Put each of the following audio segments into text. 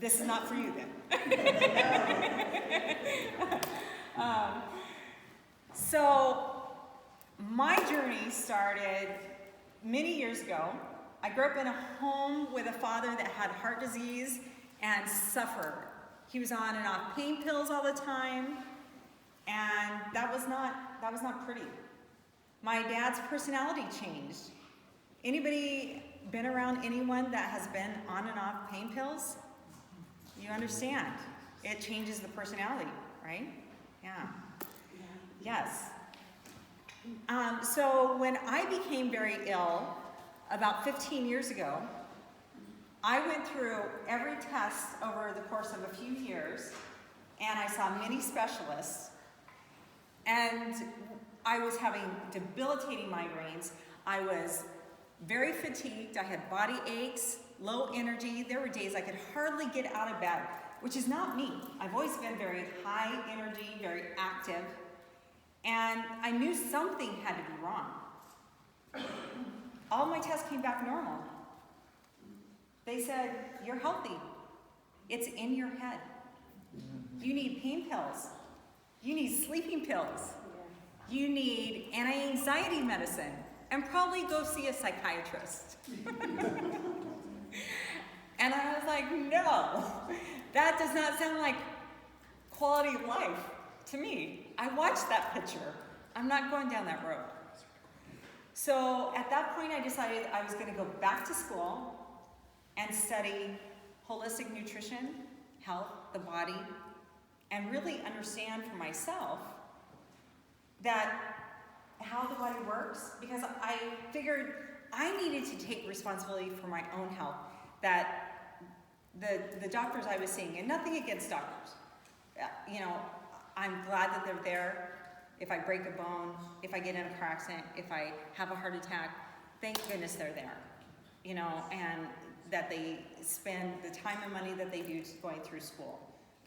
This is not for you then. So my journey started many years ago. I grew up in a home with a father that had heart disease and suffered. He was on and off pain pills all the time, and that was not pretty. My dad's personality changed. Anybody been around anyone that has been on and off pain pills? You understand. It changes the personality, right? Yeah. Yes. So when I became very ill about 15 years ago, I went through every test over the course of a few years, and I saw many specialists, and I was having debilitating migraines. I was very fatigued. I had body aches, low energy. There were days I could hardly get out of bed, which is not me. I've always been very high energy, very active, and I knew something had to be wrong. All my tests came back normal. They said, you're healthy. It's in your head. You need pain pills. You need sleeping pills. You need anti-anxiety medicine. And probably go see a psychiatrist. And I was like, no, that does not sound like quality of life to me. I watched that picture. I'm not going down that road. So at that point, I decided I was going to go back to school and study holistic nutrition, health, the body, and really understand for myself that how the body works, because I figured I needed to take responsibility for my own health, that the doctors I was seeing, and nothing against doctors, you know, I'm glad that they're there. If I break a bone, if I get in a car accident, if I have a heart attack, thank goodness they're there, you know, and that they spend the time and money that they do going through school.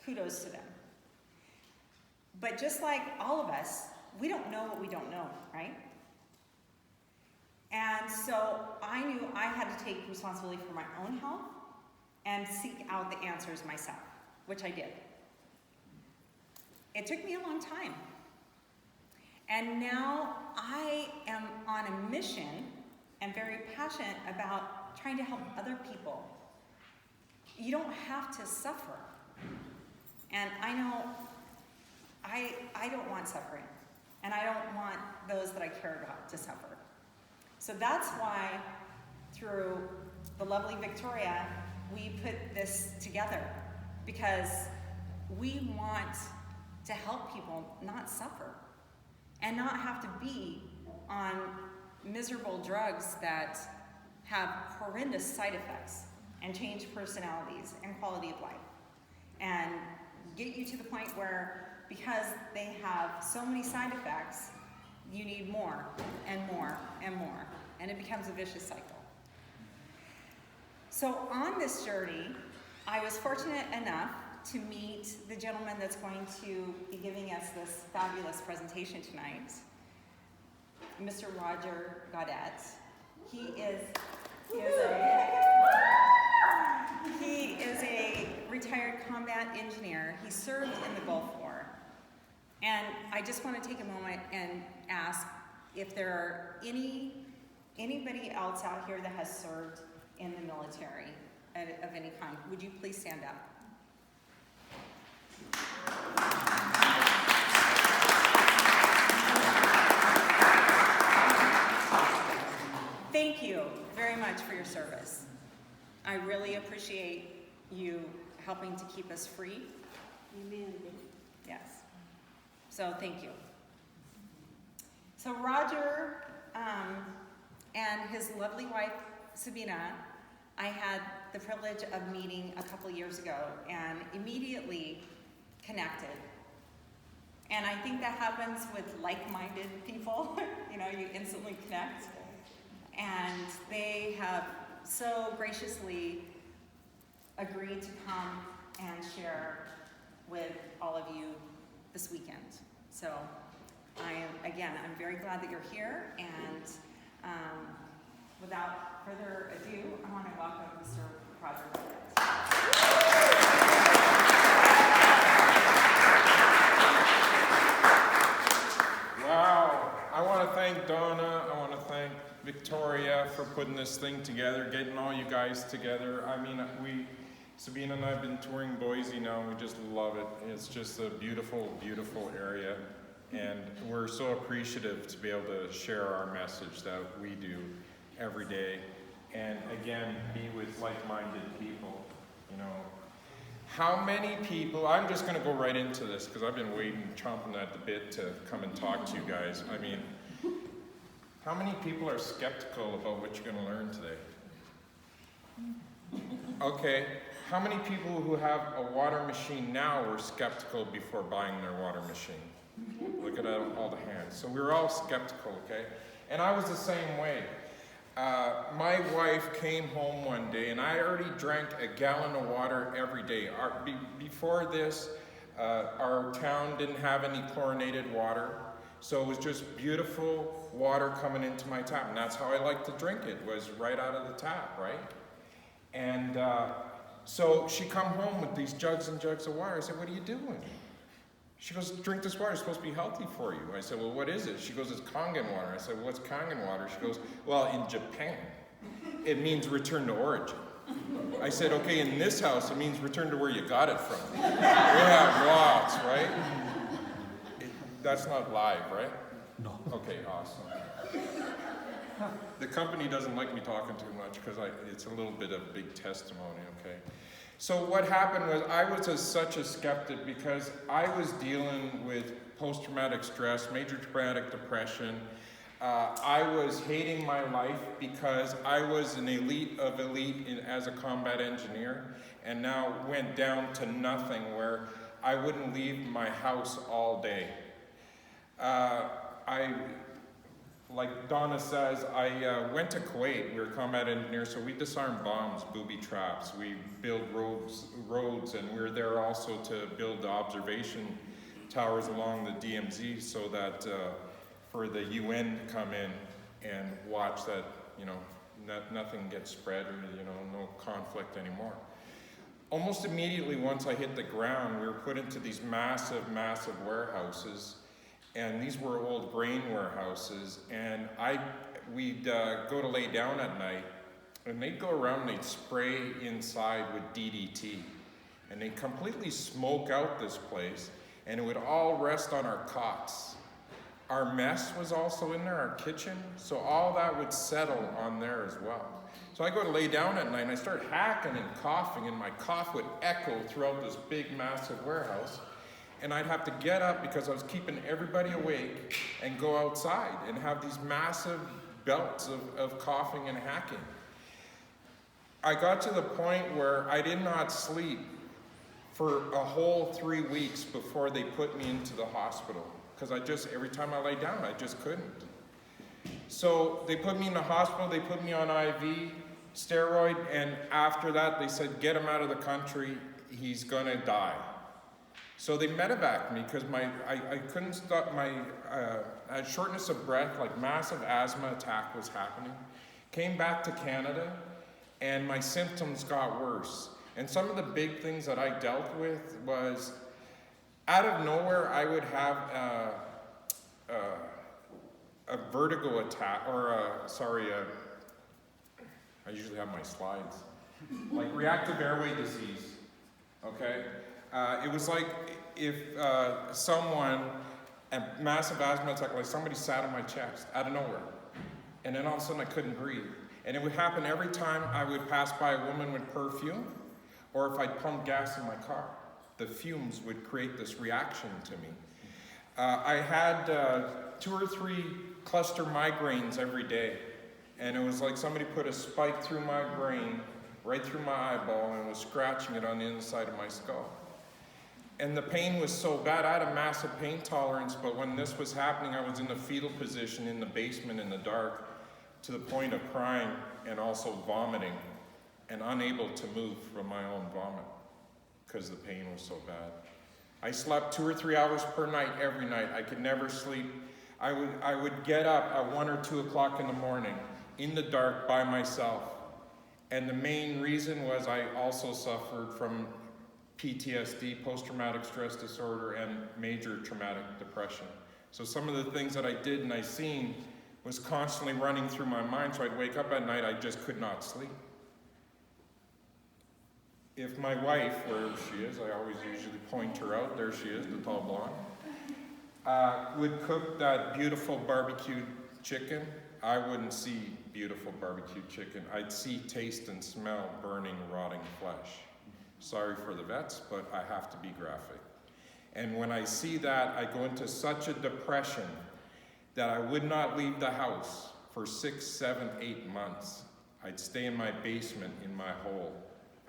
Kudos to them. But just like all of us, we don't know what we don't know, right? And so I knew I had to take responsibility for my own health and seek out the answers myself, which I did. It took me a long time. And now I am on a mission and very passionate about trying to help other people. You don't have to suffer. And I know I don't want suffering. And I don't want those that I care about to suffer. So that's why, through the lovely Victoria, we put this together. Because we want to help people not suffer. And not have to be on miserable drugs that have horrendous side effects and change personalities and quality of life. And get you to the point where, because they have so many side effects, you need more and more and more. And it becomes a vicious cycle. So on this journey, I was fortunate enough to meet the gentleman that's going to be giving us this fabulous presentation tonight, Mr. Roger Gaudet. He is a retired combat engineer. He served in the Gulf War. And I just want to take a moment and ask if there are anybody else out here that has served in the military of any kind. Would you please stand up? Thank you very much for your service. I really appreciate you helping to keep us free. Amen. Yes. So thank you. So Roger and his lovely wife, Sabina, I had the privilege of meeting a couple years ago and immediately connected. And I think that happens with like-minded people. You know, you instantly connect. And they have so graciously agreed to come and share with all of you this weekend. So I'm very glad that you're here. And without further ado, I want to welcome Mr. Roger Gaudet. this thing together, getting all you guys together. I mean, Sabina and I have been touring Boise now, and we just love it. It's just a beautiful, beautiful area. And we're so appreciative to be able to share our message that we do every day. And again, be with like-minded people, you know. How many people, I'm just gonna go right into this because I've been waiting, chomping at the bit to come and talk to you guys. I mean, how many people are skeptical about what you're gonna learn today? Okay, how many people who have a water machine now were skeptical before buying their water machine? Look at all the hands. So we were all skeptical, okay? And I was the same way. My wife came home one day, and I already drank a gallon of water every day. Before this, our town didn't have any chlorinated water, so it was just beautiful water coming into my tap, and that's how I like to drink it, was right out of the tap, right? And so she come home with these jugs and jugs of water. I said, "What are you doing?" She goes, "Drink this water, it's supposed to be healthy for you." I said, "Well, what is it?" She goes, "It's Kangen water." I said, "Well, what's Kangen water?" She goes, "Well, in Japan, it means return to origin." I said, "Okay, in this house, it means return to where you got it from." We have lots, right? That's not live, right? No. Okay, awesome. The company doesn't like me talking too much because it's a little bit of big testimony, okay? So what happened was I was such a skeptic because I was dealing with post-traumatic stress, major traumatic depression. I was hating my life because I was an elite of elite as a combat engineer, and now went down to nothing where I wouldn't leave my house all day. Like Donna says, I went to Kuwait. We were combat engineers, so we disarm bombs, booby traps. We build roads, and we were there also to build the observation towers along the DMZ so that for the UN to come in and watch that, you know, nothing gets spread or, you know, no conflict anymore. Almost immediately once I hit the ground, we were put into these massive, massive warehouses. And these were old grain warehouses, and we'd go to lay down at night, and they'd go around and they'd spray inside with DDT, and they'd completely smoke out this place, and it would all rest on our cots. Our mess was also in there, our kitchen, so all that would settle on there as well. So I go to lay down at night, and I start hacking and coughing, and my cough would echo throughout this big, massive warehouse. And I'd have to get up because I was keeping everybody awake and go outside and have these massive belts of coughing and hacking. I got to the point where I did not sleep for a whole 3 weeks before they put me into the hospital. Because every time I lay down, I just couldn't. So they put me in the hospital, they put me on IV, steroid, and after that they said, "Get him out of the country, he's gonna die." So they medevaced me because I couldn't stop I had shortness of breath, like massive asthma attack was happening. Came back to Canada and my symptoms got worse. And some of the big things that I dealt with was, out of nowhere I would have a vertigo attack, or I usually have my slides, like reactive airway disease, okay? It was like if a massive asthma attack, like somebody sat on my chest out of nowhere. And then all of a sudden I couldn't breathe. And it would happen every time I would pass by a woman with perfume, or if I'd pump gas in my car. The fumes would create this reaction to me. I had 2 or 3 cluster migraines every day. And it was like somebody put a spike through my brain, right through my eyeball, and was scratching it on the inside of my skull. And the pain was so bad, I had a massive pain tolerance, but when this was happening, I was in the fetal position in the basement in the dark, to the point of crying and also vomiting, and unable to move from my own vomit, because the pain was so bad. I slept 2 or 3 hours per night, every night. I could never sleep. I would get up at 1 or 2 o'clock in the morning, in the dark, by myself. And the main reason was I also suffered from PTSD, post-traumatic stress disorder, and major traumatic depression. So some of the things that I did and I seen was constantly running through my mind, so I'd wake up at night, I just could not sleep. If my wife, where she is, I always usually point her out, there she is, the tall blonde, would cook that beautiful barbecued chicken, I wouldn't see beautiful barbecued chicken. I'd see, taste, and smell burning, rotting flesh. Sorry for the vets, but I have to be graphic. And when I see that, I go into such a depression that I would not leave the house for 6, 7, 8 months. I'd stay in my basement in my hole.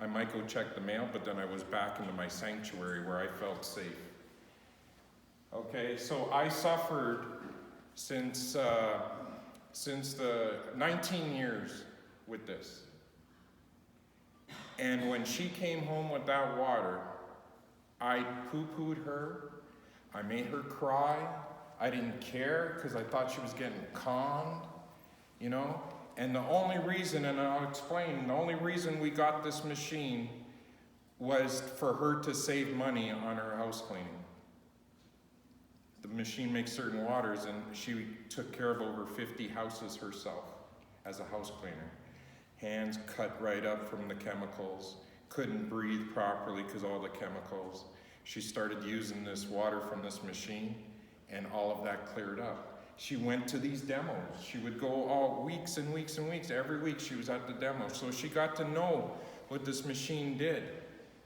I might go check the mail, but then I was back into my sanctuary where I felt safe. Okay, so I suffered since the 19 years with this. And when she came home with that water, I poo-pooed her, I made her cry, I didn't care because I thought she was getting conned, you know? And the only reason, and I'll explain, the only reason we got this machine was for her to save money on her house cleaning. The machine makes certain waters, and she took care of over 50 houses herself as a house cleaner. Hands cut right up from the chemicals, couldn't breathe properly because all the chemicals. She started using this water from this machine, and all of that cleared up. She went to these demos. She would go all weeks and weeks and weeks. Every week she was at the demo. So she got to know what this machine did.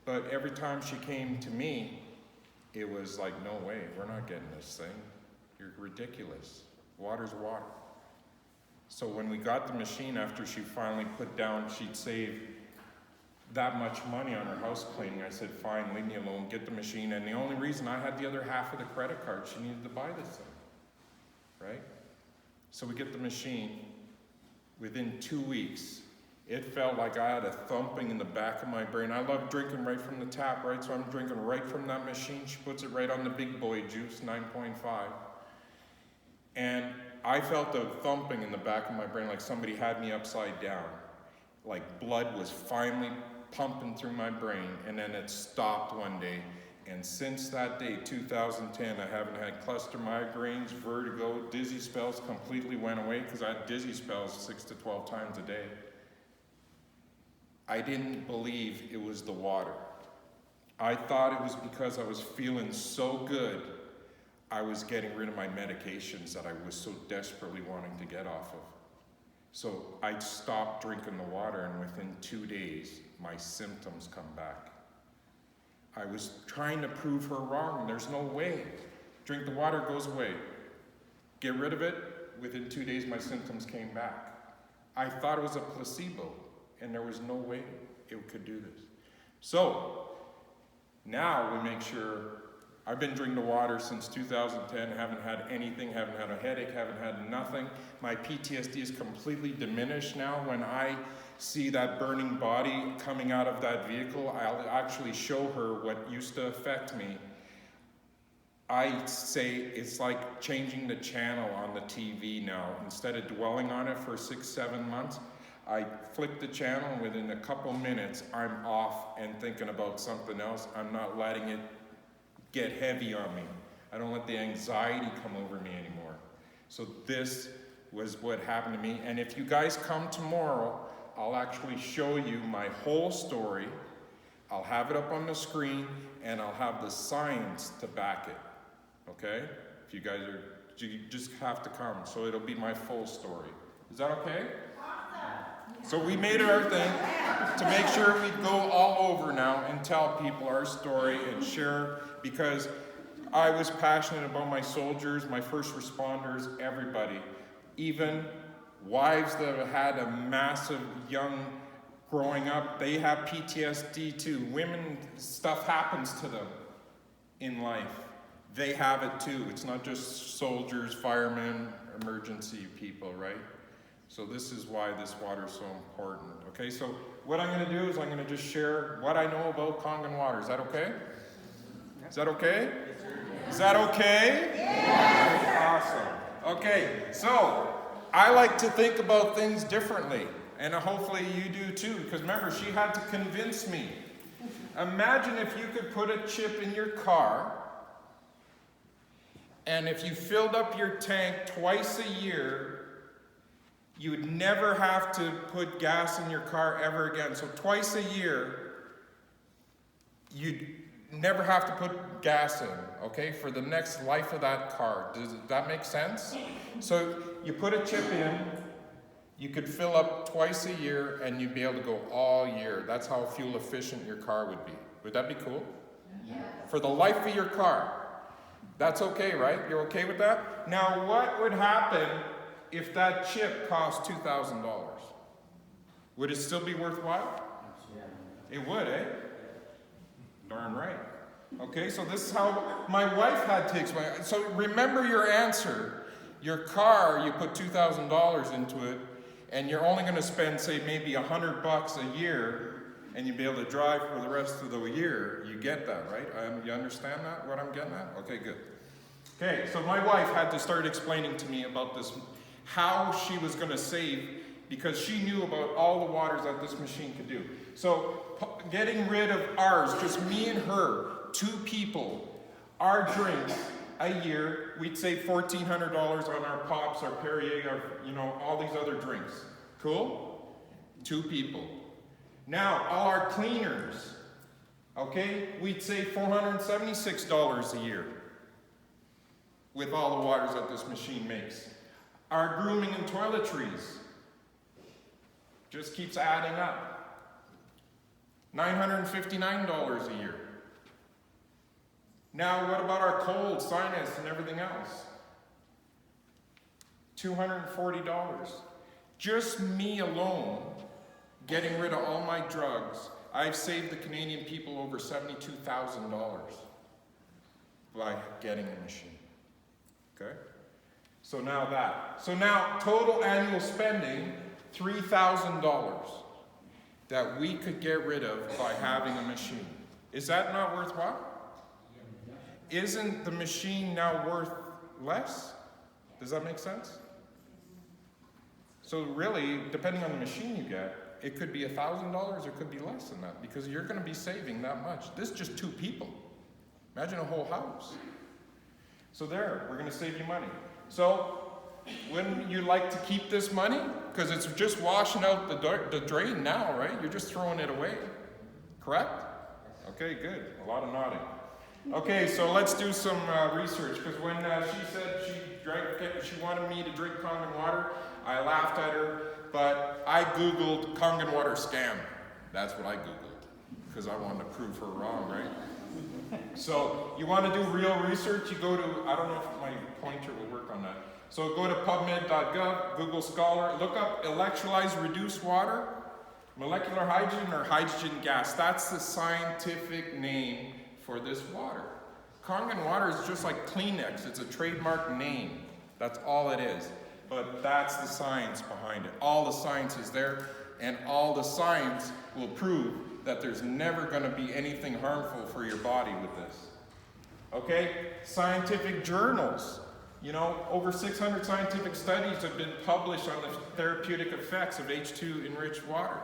But every time she came to me, it was like, no way, we're not getting this thing. You're ridiculous. Water's water. So when we got the machine, after she finally put down, she'd save that much money on her house cleaning, I said, fine, leave me alone, get the machine. And the only reason I had the other half of the credit card, she needed to buy this thing. Right? So we get the machine. Within 2 weeks, it felt like I had a thumping in the back of my brain. I love drinking right from the tap, right? So I'm drinking right from that machine. She puts it right on the big boy juice, 9.5. And I felt a thumping in the back of my brain like somebody had me upside down. Like blood was finally pumping through my brain, and then it stopped one day. And since that day, 2010, I haven't had cluster migraines, vertigo, dizzy spells completely went away because I had dizzy spells 6 to 12 times a day. I didn't believe it was the water. I thought it was because I was feeling so good, I was getting rid of my medications that I was so desperately wanting to get off of. So I stopped drinking the water, and within 2 days, my symptoms come back. I was trying to prove her wrong. There's no way. Drink the water, goes away. Get rid of it. Within 2 days, my symptoms came back. I thought it was a placebo, and there was no way it could do this. So now we make sure. I've been drinking the water since 2010, haven't had anything, haven't had a headache, haven't had nothing. My PTSD is completely diminished now. When I see that burning body coming out of that vehicle, I'll actually show her what used to affect me. I say it's like changing the channel on the TV now. Instead of dwelling on it for 6, 7 months, I flick the channel, and within a couple minutes, I'm off and thinking about something else. I'm not letting it get heavy on me. I don't let the anxiety come over me anymore. So this was what happened to me. And if you guys come tomorrow, I'll actually show you my whole story. I'll have it up on the screen, and I'll have the science to back it. Okay? If you guys are, you just have to come. So it'll be my full story. Is that okay? So we made it our thing to make sure we go all over now and tell people our story and share, because I was passionate about my soldiers, my first responders, everybody. Even wives that have had a massive young growing up, they have PTSD too. Women, stuff happens to them in life. They have it too. It's not just soldiers, firemen, emergency people, right? So this is why this water is so important. Okay, so what I'm going to do is I'm going to just share what I know about Kangen water. Is that okay? Is that okay? Is that okay? Yes. Awesome. Okay, so I like to think about things differently, and hopefully you do too, because remember, she had to convince me. Imagine if you could put a chip in your car, and if you filled up your tank twice a year you would never have to put gas in your car ever again. So twice a year, you'd never have to put gas in, okay, for the next life of that car. Does that make sense? So you put a chip in, you could fill up twice a year, and you'd be able to go all year. That's how fuel efficient your car would be. Would that be cool? Yeah. For the life of your car. That's okay, right? You're okay with that? Now, what would happen if that chip cost $2,000? Would it still be worthwhile? It would, eh? Darn right. Okay, so this is how my wife had to explain. So remember your answer. Your car, you put $2,000 into it, and you're only going to spend, say, maybe $100 a year, and you'll be able to drive for the rest of the year. You get that, right? You understand that, what I'm getting at? Okay, good. Okay, so my wife had to start explaining to me about this, how she was going to save, because she knew about all the waters that this machine could do. So getting rid of ours, just me and her, 2 people, our drinks a year, we'd save $1,400 on our pops, our Perrier, our, all these other drinks. Cool? 2 people. Now, all our cleaners, okay, we'd save $476 a year with all the waters that this machine makes. Our grooming and toiletries just keeps adding up. $959 a year. Now, what about our cold, sinus, and everything else? $240. Just me alone, getting rid of all my drugs, I've saved the Canadian people over $72,000 by getting a machine. Okay? So now total annual spending, $3,000 that we could get rid of by having a machine. Is that not worthwhile? Isn't the machine now worth less? Does that make sense? So really, depending on the machine you get, it could be $1,000, it could be less than that, because you're going to be saving that much. This is just 2 people. Imagine a whole house. So there, we're going to save you money. So, wouldn't you like to keep this money? Because it's just washing out the drain now, right? You're just throwing it away. Correct? Okay, good. A lot of nodding. Okay, so let's do some research, because when she said she wanted me to drink Kangen water, I laughed at her, but I Googled Kangen water scam. That's what I Googled, because I wanted to prove her wrong, right? So you want to do real research, you go to, I don't know if my pointer will work on that. So go to pubmed.gov, Google Scholar, look up electrolyzed reduced water, molecular hydrogen or hydrogen gas. That's the scientific name for this water. Kangen water is just like Kleenex. It's a trademark name. That's all it is. But that's the science behind it. All the science is there, and all the science will prove that there's never going to be anything harmful for your body with this. Okay? Scientific journals. Over 600 scientific studies have been published on the therapeutic effects of H2 enriched water.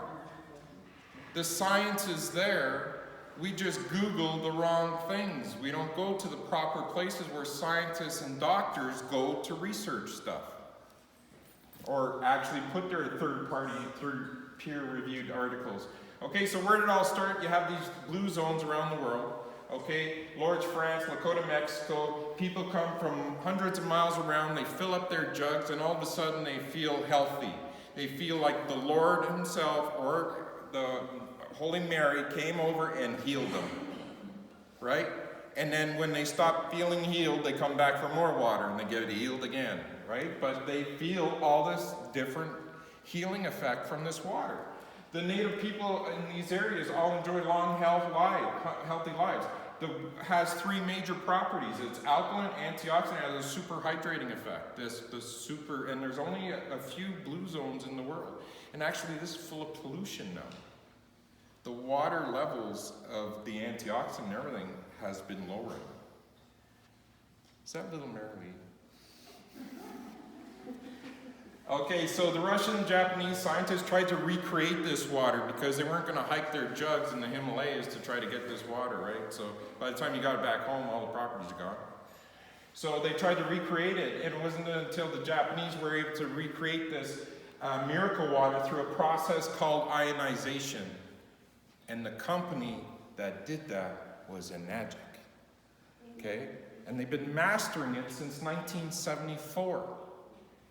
The science is there. We just Google the wrong things. We don't go to the proper places where scientists and doctors go to research stuff. Or actually put their third peer-reviewed articles. Okay, so where did it all start? You have these blue zones around the world. Okay, Lourdes, France, Lakota, Mexico. People come from hundreds of miles around, they fill up their jugs, and all of a sudden they feel healthy. They feel like the Lord himself or the Holy Mary came over and healed them, right? And then when they stop feeling healed, they come back for more water and they get healed again, right? But they feel all this different healing effect from this water. The native people in these areas all enjoy long, healthy lives. It has 3 major properties. It's alkaline, antioxidant, it has a super hydrating effect. And there's only a few blue zones in the world. And actually, this is full of pollution now. The water levels of the antioxidant and everything has been lowering. Is that little Mary? Okay, so the Russian and Japanese scientists tried to recreate this water because they weren't going to hike their jugs in the Himalayas to try to get this water, right? So by the time you got it back home, all the properties are gone. So they tried to recreate it, and it wasn't until the Japanese were able to recreate this miracle water through a process called ionization. And the company that did that was Enagic. Okay? And they've been mastering it since 1974.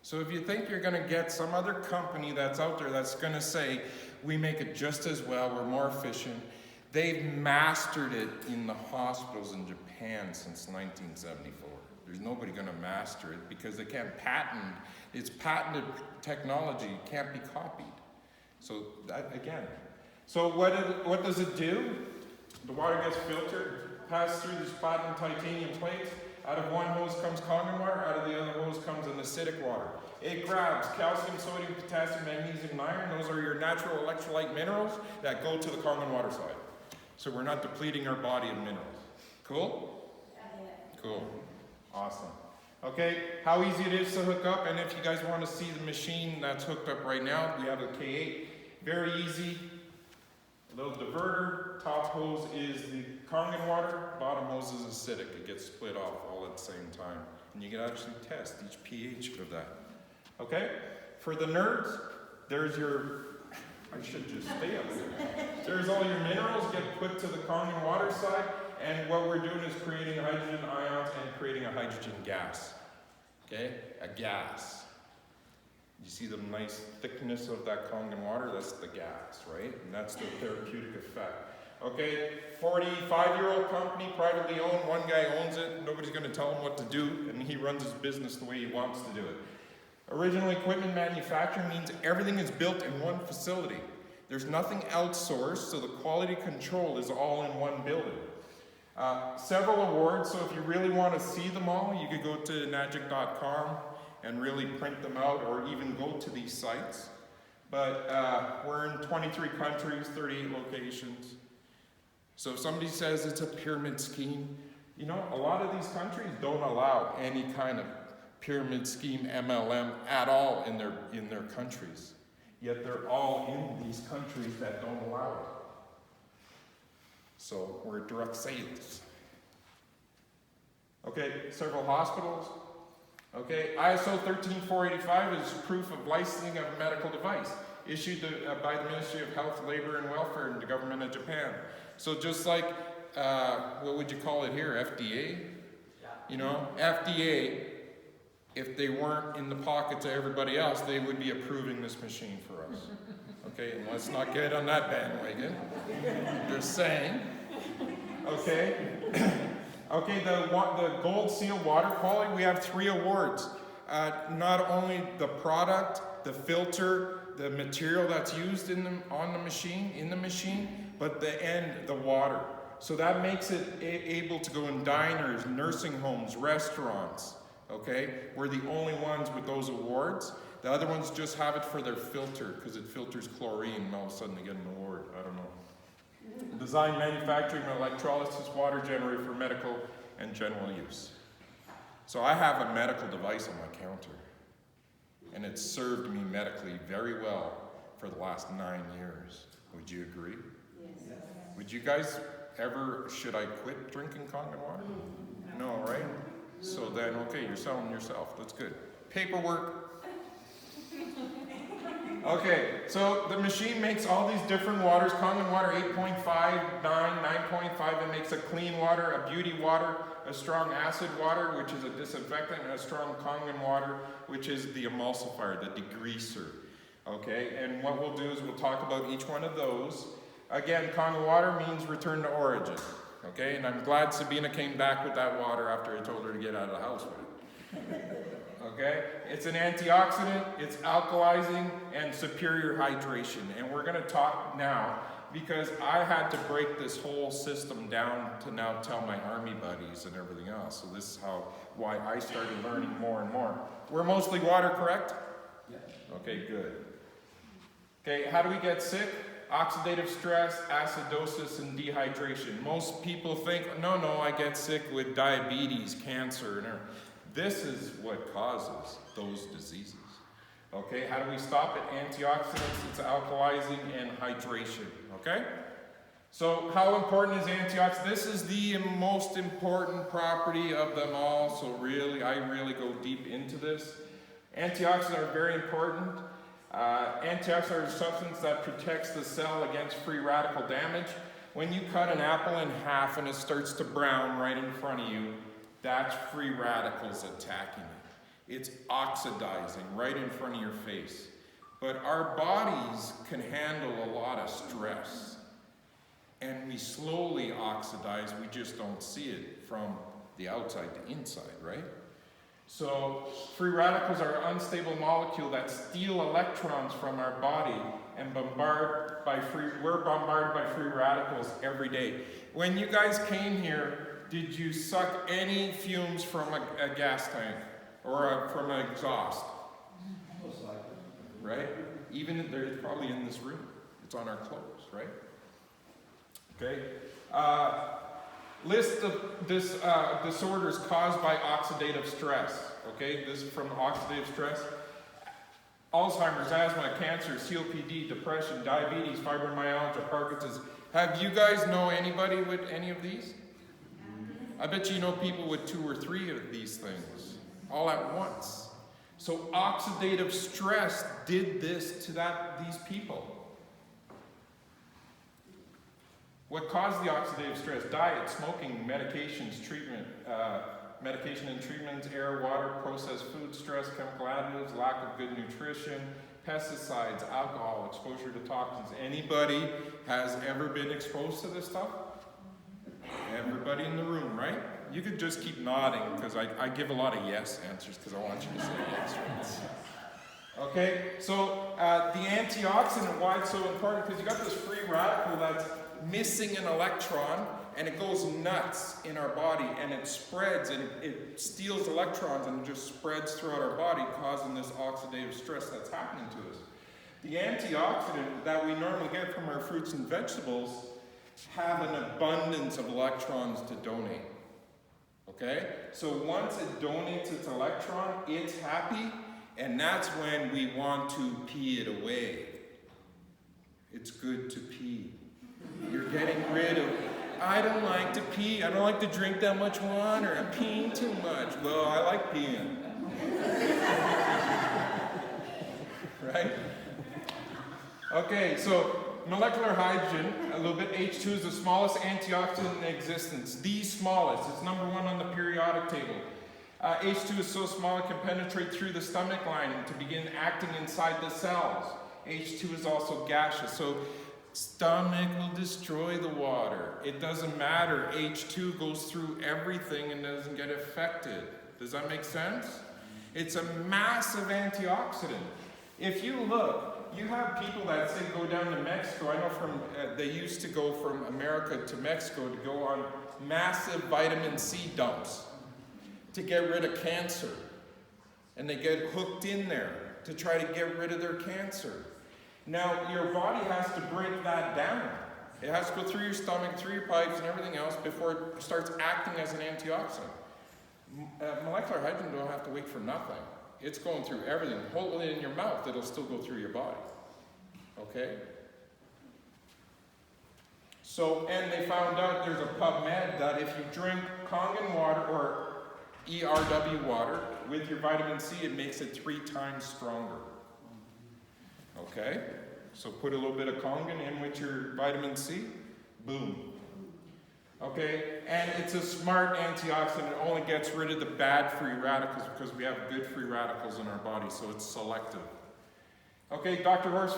So if you think you're going to get some other company that's out there that's going to say, we make it just as well, we're more efficient, they've mastered it in the hospitals in Japan since 1974. There's nobody going to master it because they can't patent. It's patented technology, it can't be copied. So that, again. So what does it do? The water gets filtered, passed through these platinum titanium plates. Out of one hose comes Kangen water, out of the other hose comes an acidic water. It grabs calcium, sodium, potassium, magnesium, and iron. Those are your natural electrolyte minerals that go to the Kangen water side. So we're not depleting our body of minerals. Cool? Cool. Awesome. Okay, how easy it is to hook up, and if you guys want to see the machine that's hooked up right now, we have a K8. Very easy. A little diverter. Top hose is the Kangen water. Bottom hose is acidic. It gets split off all at the same time. And you can actually test each pH of that. Okay? For the nerds, there's your, I should just stay up there. There's all your minerals get put to the Kangen water side. And what we're doing is creating hydrogen ions and creating a hydrogen gas. Okay? A gas. You see the nice thickness of that Kangen water? That's the gas, right? And that's the therapeutic effect. Okay, 45-year-old company, privately owned. One guy owns it. Nobody's going to tell him what to do, and he runs his business the way he wants to do it. Original equipment manufacturing means everything is built in one facility. There's nothing outsourced, so the quality control is all in one building. Several awards, so if you really want to see them all, you could go to enagic.com and really print them out, or even go to these sites. But we're in 23 countries, 38 locations. So if somebody says it's a pyramid scheme, you know, a lot of these countries don't allow any kind of pyramid scheme, MLM, at all in their countries. Yet they're all in these countries that don't allow it. So we're direct sales. Okay, several hospitals. Okay, ISO 13485 is proof of licensing of a medical device issued by the Ministry of Health, Labor and Welfare in the government of Japan. So just like, what would you call it here, FDA? Yeah. You know, FDA, if they weren't in the pockets of everybody else, they would be approving this machine for us. Okay, and let's not get on that bandwagon. Just saying. Okay. Okay, the Gold Seal Water Quality, we have 3 awards. Not only the product, the filter, the material that's used in the machine, but the water. So that makes it able to go in diners, nursing homes, restaurants. Okay, we're the only ones with those awards. The other ones just have it for their filter because it filters chlorine, and all of a sudden they get an award. I don't know. Design, manufacturing, and electrolysis water generator for medical and general use. So I have a medical device on my counter, and it's served me medically very well for the last 9 years. Would you agree? Yes. Would you guys ever, should I quit drinking Kangen water? No, right? So then, okay, you're selling yourself. That's good. Paperwork. Okay, so the machine makes all these different waters. Kangen water 8.5, 9.5. It makes a clean water, a beauty water, a strong acid water, which is a disinfectant, and a strong Kangen water, which is the emulsifier, the degreaser. Okay, and what we'll do is we'll talk about each one of those. Again, Kangen water means return to origin. Okay, and I'm glad Sabina came back with that water after I told her to get out of the house with it. Okay, it's an antioxidant, it's alkalizing, and superior hydration. And we're going to talk now because I had to break this whole system down to now tell my army buddies and everything else. So this is why I started learning more and more. We're mostly water, correct? Yeah. Okay, good. Okay, how do we get sick? Oxidative stress, acidosis, and dehydration. Most people think, no, I get sick with diabetes, cancer, and everything. This is what causes those diseases. Okay, how do we stop it? Antioxidants, it's alkalizing, and hydration. Okay? So how important is antioxidants? This is the most important property of them all, so I really go deep into this. Antioxidants are very important. Antioxidants are a substance that protects the cell against free radical damage. When you cut an apple in half and it starts to brown right in front of you, that's free radicals attacking it. It's oxidizing right in front of your face. But our bodies can handle a lot of stress. And we slowly oxidize, we just don't see it from the outside to inside, right? So free radicals are an unstable molecule that steal electrons from our body and we're bombarded by free radicals every day. When you guys came here, did you suck any fumes from a gas tank or from an exhaust? Most likely. Right? Even there's probably in this room. It's on our clothes, right? Okay. List of disorders caused by oxidative stress. Okay, this is from oxidative stress. Alzheimer's, asthma, cancer, COPD, depression, diabetes, fibromyalgia, Parkinson's. Have you guys know anybody with any of these? I bet you know people with 2 or 3 of these things all at once. So oxidative stress did this to these people. What caused the oxidative stress? Diet, smoking, medications, medication and treatments, air, water, processed food, stress, chemical additives, lack of good nutrition, pesticides, alcohol, exposure to toxins. Anybody has ever been exposed to this stuff? Everybody in the room, right? You could just keep nodding because I give a lot of yes answers because I want you to say yes. Right? Okay, so the antioxidant, why it's so important? Because you got this free radical that's missing an electron and it goes nuts in our body and it spreads and it steals electrons and it just spreads throughout our body, causing this oxidative stress that's happening to us. The antioxidant that we normally get from our fruits and vegetables have an abundance of electrons to donate. Okay? So once it donates its electron, it's happy, and that's when we want to pee it away. It's good to pee. You're getting rid of, I don't like to pee, I don't like to drink that much water, I'm peeing too much. Well, I like peeing. Right? Okay, so molecular hydrogen, a little bit, H2 is the smallest antioxidant in existence. The smallest, it's number 1 on the periodic table. H2 is so small it can penetrate through the stomach lining to begin acting inside the cells. H2 is also gaseous, so stomach will destroy the water. It doesn't matter, H2 goes through everything and doesn't get affected. Does that make sense? It's a massive antioxidant. If you look, you have people that say go down to Mexico. I know they used to go from America to Mexico to go on massive vitamin C dumps to get rid of cancer. And they get hooked in there to try to get rid of their cancer. Now, your body has to break that down. It has to go through your stomach, through your pipes and everything else before it starts acting as an antioxidant. Molecular hydrogen don't have to wait for nothing. It's going through everything. Hold it in your mouth, it'll still go through your body. Okay? So, and they found out there's a PubMed that if you drink Kangen water or ERW water with your vitamin C, it makes it 3 times stronger. Okay? So put a little bit of Kangen in with your vitamin C, boom. Okay, and it's a smart antioxidant. It only gets rid of the bad free radicals because we have good free radicals in our body, so it's selective. Okay, Dr. Horst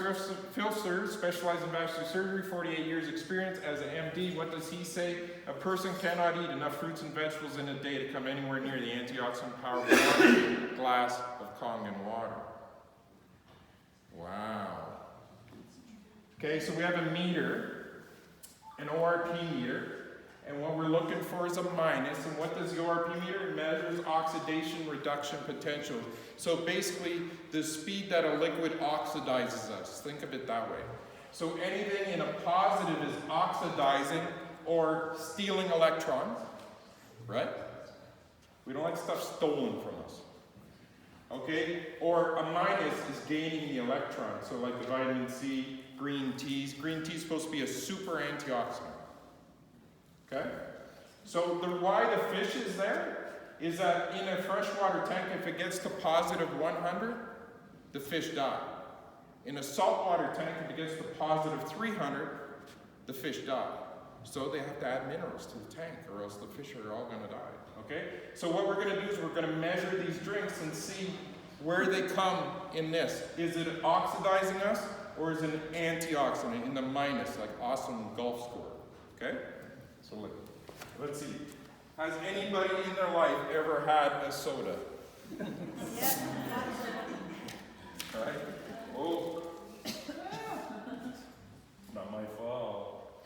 Filster, specialized in vascular surgery, 48 years experience as an MD. What does he say? A person cannot eat enough fruits and vegetables in a day to come anywhere near the antioxidant power of 1 glass of Kangen water. Wow. Okay, so we have a meter, an ORP meter. And what we're looking for is a minus. And what does the ORP meter? It measures oxidation reduction potential. So basically, the speed that a liquid oxidizes us. Think of it that way. So anything in a positive is oxidizing or stealing electrons, right? We don't like stuff stolen from us. Okay? Or a minus is gaining the electron. So like the vitamin C, green teas. Green tea is supposed to be a super antioxidant. Okay? So why the fish is there is that in a freshwater tank, if it gets to positive 100, the fish die. In a saltwater tank, if it gets to positive 300, the fish die. So they have to add minerals to the tank, or else the fish are all going to die. Okay? So what we're going to do is we're going to measure these drinks and see where they come in this. Is it oxidizing us, or is it an antioxidant in the minus, like awesome golf score? Okay? So let's see. Has anybody in their life ever had a soda? Yes. All right? Oh. Not my fault.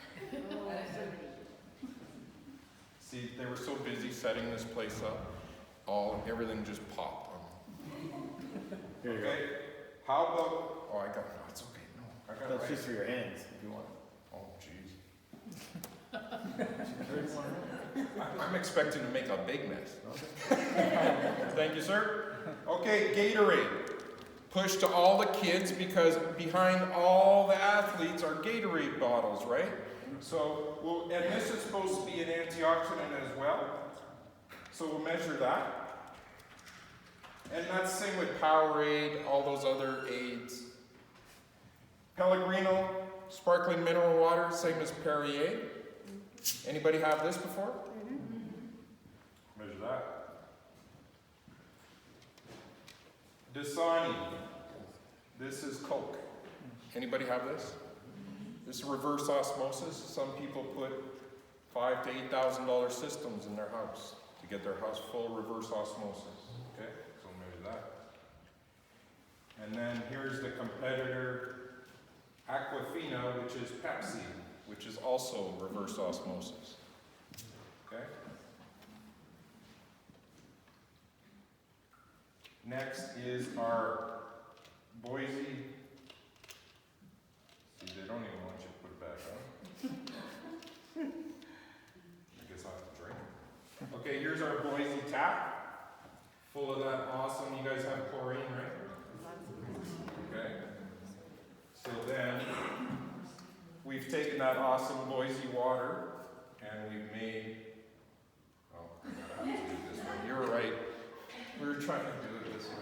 See, they were so busy setting this place up, everything just popped. Here you Okay? How about, oh, I got, no, it's okay, no. I got go. That's right. just for your hands if you want. Oh, jeez. I'm expecting to make a big mess. Thank you, sir. Okay, Gatorade. Push to all the kids, because behind all the athletes are Gatorade bottles, right? So, and this is supposed to be an antioxidant as well. So we'll measure that. And that's the same with Powerade, all those other aids. Pellegrino, sparkling mineral water, same as Perrier. Anybody have this before? Measure that. Dasani. This is Coke. Anybody have this? This is reverse osmosis. Some people put $5,000 to $8,000 systems in their house to get their house full reverse osmosis. Okay, so measure that. And then here's the competitor, Aquafina, which is Pepsi, which is also reverse osmosis. Okay? Next is our Boise. See, they don't even want you to put it back on. I guess I'll have to drink it. Okay, here's our Boise tap. Full of that awesome, you guys have chlorine, right? Okay. So then, we've taken that awesome Boise water and we've made, oh, I gotta have to do it this way. You're right. We were trying to do it this way.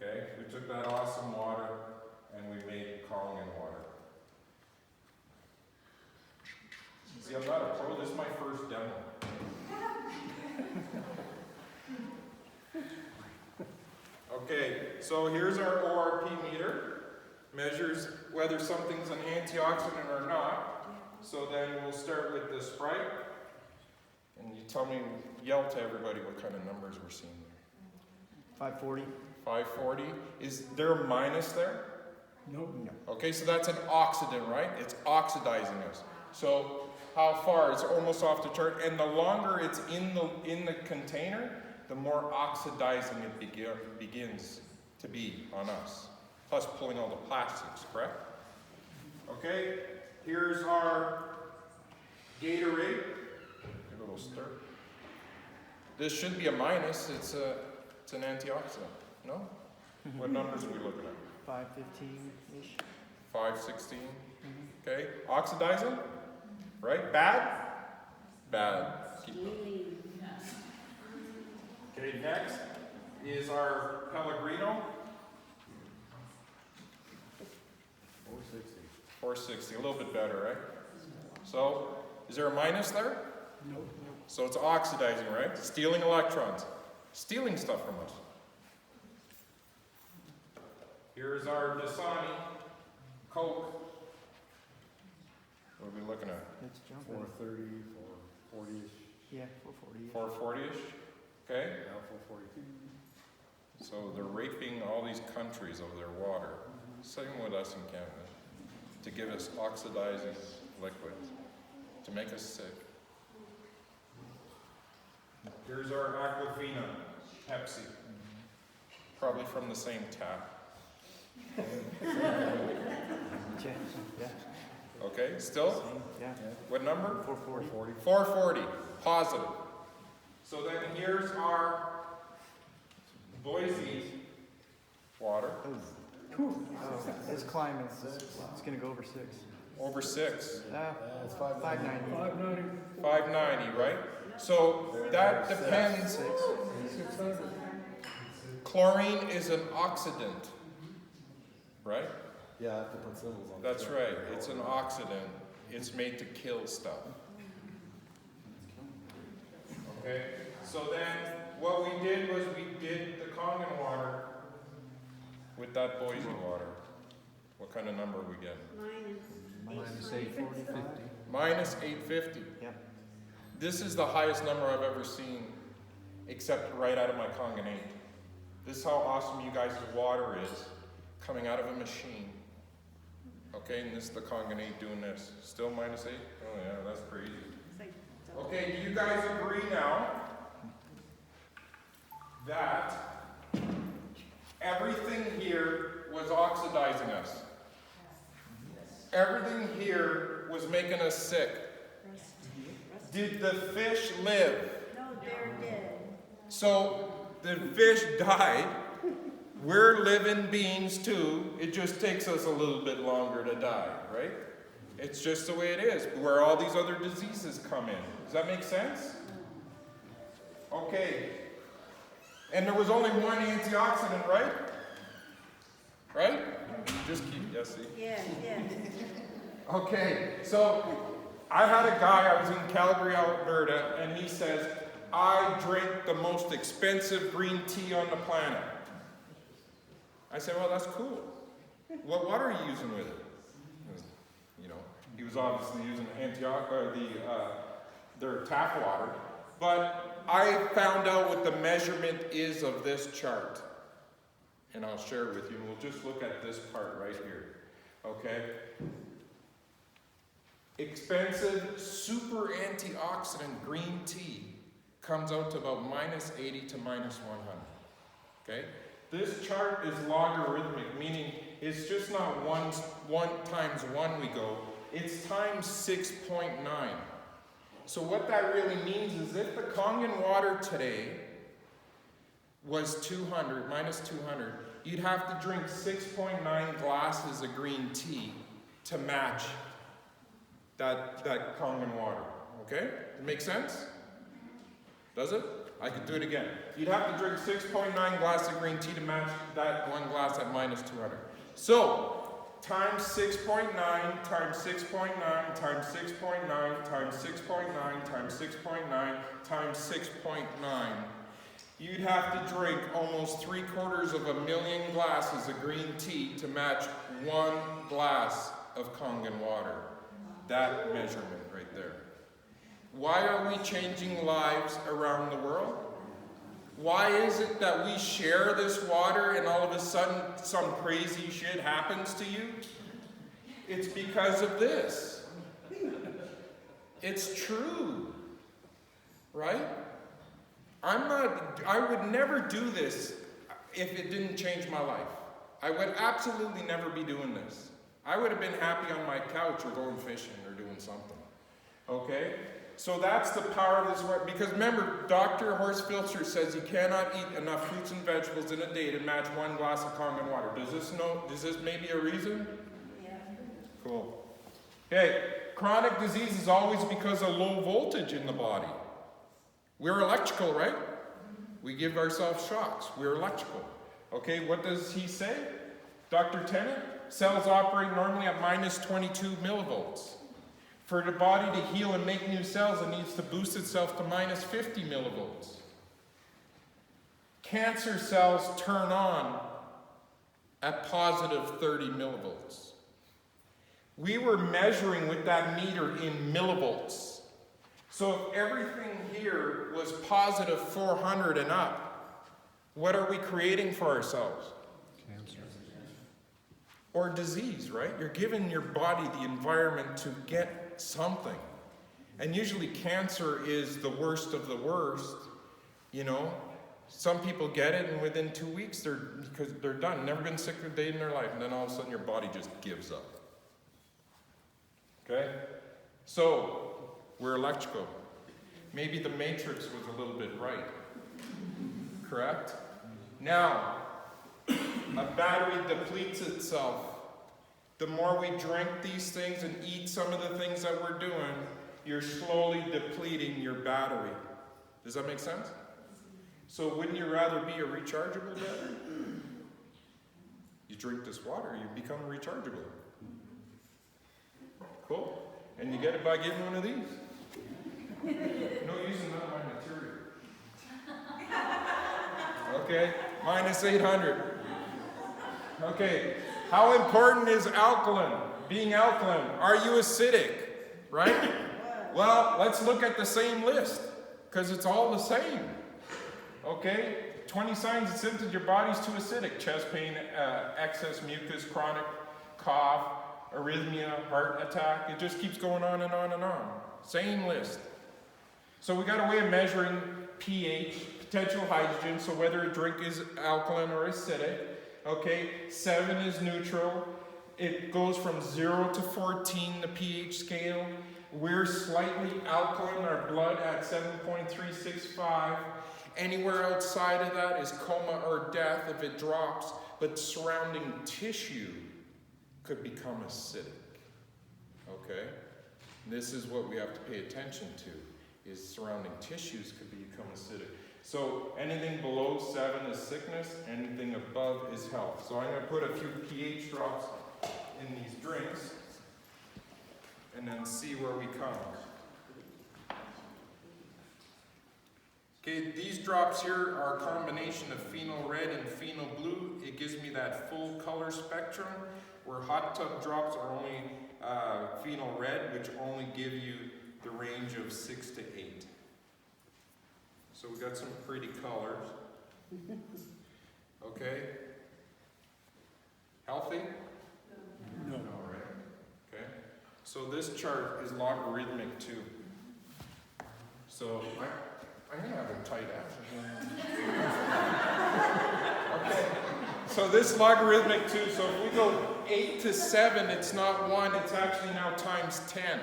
Okay, we took that awesome water and we made Kangen water. See, I'm not a pro, this is my first demo. Okay, so here's our ORP meter. Measures whether something's an antioxidant or not. So then we'll start with the Sprite. And you tell me, yell to everybody what kind of numbers we're seeing there. 540? 540. Is there a minus there? Nope. No. Okay, so that's an oxidant, right? It's oxidizing us. So how far? It's almost off the chart. And the longer it's in the container, the more oxidizing it begins to be on us. Plus pulling all the plastics, correct? Okay, here's our Gatorade. Give it a little stir. This should be a minus. It's an antioxidant. No? What numbers are we looking at? 515-ish. 516. Okay. Oxidizing? Right? Bad? Bad. Keep going. Okay, next is our Pellegrino. 460. 460. A little bit better, right? So, is there a minus there? Nope. So it's oxidizing, right? Stealing electrons. Stealing stuff from us. Here's our Dasani Coke. What are we looking at? It's jumping. 430, 440-ish. Yeah, 440. 440-ish? Okay. Now 442. So they're raping all these countries of their water. Same with us in Canada. To give us oxidizing liquids. To make us sick. Here's our Aquafina Pepsi. Probably from the same tap. Yeah. Okay, still? Same. Yeah. What number? 440. 440. Positive. So then here's our Boise water. Oh, it's climbing. It's going to go over 6. Over 6. It's 590. 590. 590, right? So that depends. 600. Chlorine is an oxidant, right? Yeah, I have to put symbols on it. That's right. It's an oxidant. It's made to kill stuff. Okay. So then what we did was we did the Kangen water with that Boise water. What kind of number are we getting? Minus 850. Minus 850. Yeah. This is the highest number I've ever seen, except right out of my Kangen 8. This is how awesome you guys' water is, coming out of a machine. Okay, and this is the Kangen 8 doing this. Still minus 8? Oh yeah, that's crazy. Okay, do you guys agree now that everything here was oxidizing us? Everything here was making us sick. Did the fish live? No, they're dead. So the fish died. We're living beings too. It just takes us a little bit longer to die, right? It's just the way it is, where all these other diseases come in. Does that make sense? Okay. And there was only one antioxidant, right? Right? Just keep, yes, see? Yeah, yeah. Okay, so I had a guy, I was in Calgary, Alberta, and he says, I drink the most expensive green tea on the planet. I said, well, that's cool. What water are you using with it? You know, he was obviously using their tap water. But I found out what the measurement is of this chart. And I'll share it with you. And we'll just look at this part right here. Okay? Expensive, super antioxidant green tea comes out to about minus 80 to minus 100. Okay? This chart is logarithmic, meaning it's just not one times 1 we go. It's times 6.9. So what that really means is if the Kangen water today was 200, minus 200, you'd have to drink 6.9 glasses of green tea to match that Kangen water. Okay? It makes sense? Does it? I could do it again. You'd have to drink 6.9 glasses of green tea to match that 1 glass at minus 200. So, times 6.9 times 6.9 times 6.9 times 6.9 times 6.9 times 6.9. You'd have to drink almost 750,000 glasses of green tea to match 1 glass of Kangen water. That measurement right there. Why are we changing lives around the world? Why is it that we share this water and all of a sudden some crazy shit happens to you? It's because of this. It's true. Right? I would never do this if it didn't change my life. I would absolutely never be doing this. I would have been happy on my couch or going fishing or doing something. Okay? So that's the power of this word. Because remember, Dr. Horst Filcher says you cannot eat enough fruits and vegetables in a day to match 1 glass of Kangen water. Does this maybe a reason? Yeah. Cool. Okay, chronic disease is always because of low voltage in the body. We're electrical, right? We give ourselves shocks. We're electrical. Okay, what does he say? Dr. Tennant? Cells operate normally at minus 22 millivolts. For the body to heal and make new cells, it needs to boost itself to minus 50 millivolts. Cancer cells turn on at positive 30 millivolts. We were measuring with that meter in millivolts. So if everything here was positive 400 and up, what are we creating for ourselves? Cancer. Or disease, right? You're giving your body the environment to get something. And usually cancer is the worst of the worst, you know. Some people get it and within 2 weeks they're done. Never been sick a day in their life, and then all of a sudden your body just gives up. Okay? So, we're electrical. Maybe the matrix was a little bit right. Correct? Now, a battery depletes itself the more we drink these things and eat some of the things that we're doing, you're slowly depleting your battery. Does that make sense? So wouldn't you rather be a rechargeable battery? You drink this water, you become rechargeable. Cool? And you get it by getting one of these. No using none of my material. Okay, -800. Okay, how important is alkaline? Being alkaline. Are you acidic? Right? Well, let's look at the same list, because it's all the same. Okay? 20 signs and symptoms your body's too acidic. Chest pain, excess mucus, chronic cough, arrhythmia, heart attack. It just keeps going on and on and on. Same list. So we got a way of measuring pH, potential hydrogen, so whether a drink is alkaline or acidic. Okay, 7 is neutral. It goes from 0 to 14, the pH scale. We're slightly alkaline, our blood at 7.365. Anywhere outside of that is coma or death if it drops, but surrounding tissue could become acidic. Okay? This is what we have to pay attention to, is surrounding tissues could become acidic. So anything below 7 is sickness, anything above is health. So I'm going to put a few pH drops in these drinks and then see where we come. Okay, these drops here are a combination of phenol red and phenol blue. It gives me that full color spectrum, where hot tub drops are only phenol red, which only give you the range of 6 to 8. So we got some pretty colors. Okay. Healthy? No. All right. Okay. So this chart is logarithmic too. So I'm gonna have a tight ass. Okay. So this logarithmic too. So if we go 8 to 7, it's not 1. It's actually now times 10.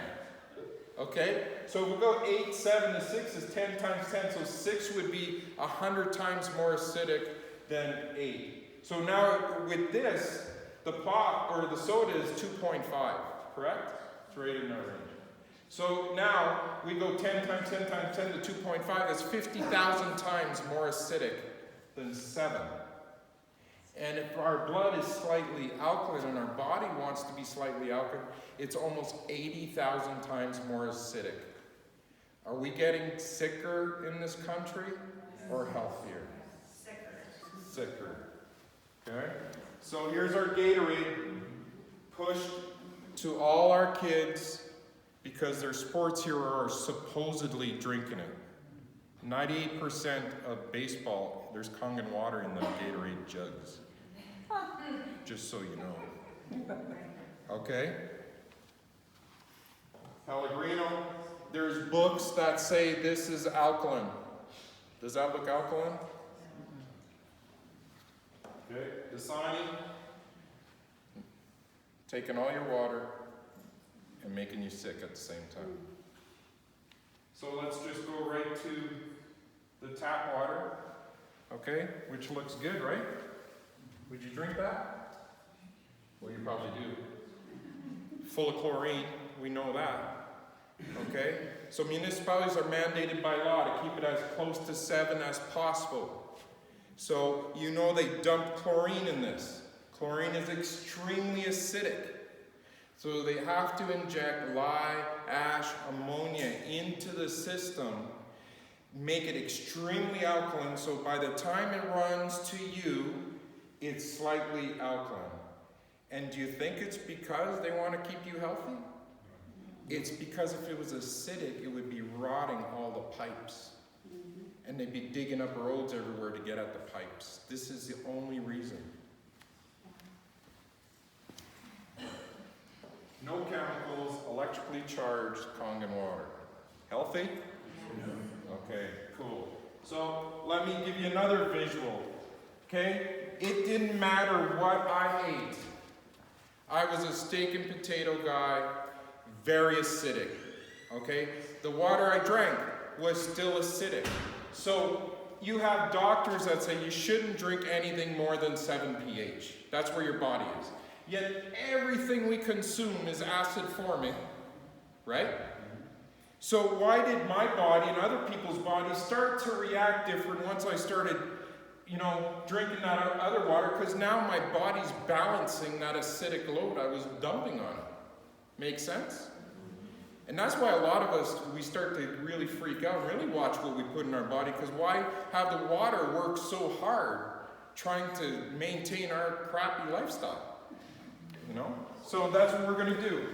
Okay? So if we go 8, 7 to 6 is 10 times 10. So 6 would be 100 times more acidic than 8. So now with this, the pop or the soda is 2.5, correct? It's right in that range. So now we go 10 times 10 times 10 to 2.5. That's 50,000 times more acidic than 7. And if our blood is slightly alkaline and our body wants to be slightly alkaline, it's almost 80,000 times more acidic. Are we getting sicker in this country or healthier? Sicker. Okay? So here's our Gatorade pushed to all our kids because their sports hero are supposedly drinking it. 98% of baseball, there's Kangen water in the Gatorade jugs. Just so you know. Okay? Pellegrino, there's books that say this is alkaline. Does that look alkaline? Okay, Dasani, taking all your water and making you sick at the same time. So let's just go right to the tap water, okay, which looks good, right? Would you drink that? Well, you probably do. Full of chlorine, we know that. Okay? So municipalities are mandated by law to keep it as close to 7 as possible. So you know they dump chlorine in this. Chlorine is extremely acidic. So they have to inject lye, ash, ammonia into the system, make it extremely alkaline, so by the time it runs to you, it's slightly alkaline. And do you think it's because they want to keep you healthy? It's because if it was acidic, it would be rotting all the pipes. And they'd be digging up roads everywhere to get at the pipes. This is the only reason. No chemicals, electrically charged Kangen water. Healthy? Okay, cool. So let me give you another visual. Okay? It didn't matter what I ate. I was a steak and potato guy, very acidic. Okay? The water I drank was still acidic. So you have doctors that say you shouldn't drink anything more than 7 pH. That's where your body is. Yet everything we consume is acid forming, right? So why did my body and other people's bodies start to react different once I started, drinking that other water? Because now my body's balancing that acidic load I was dumping on it. Make sense? And that's why a lot of us, we start to really freak out and really watch what we put in our body, because why have the water work so hard trying to maintain our crappy lifestyle? So that's what we're going to do.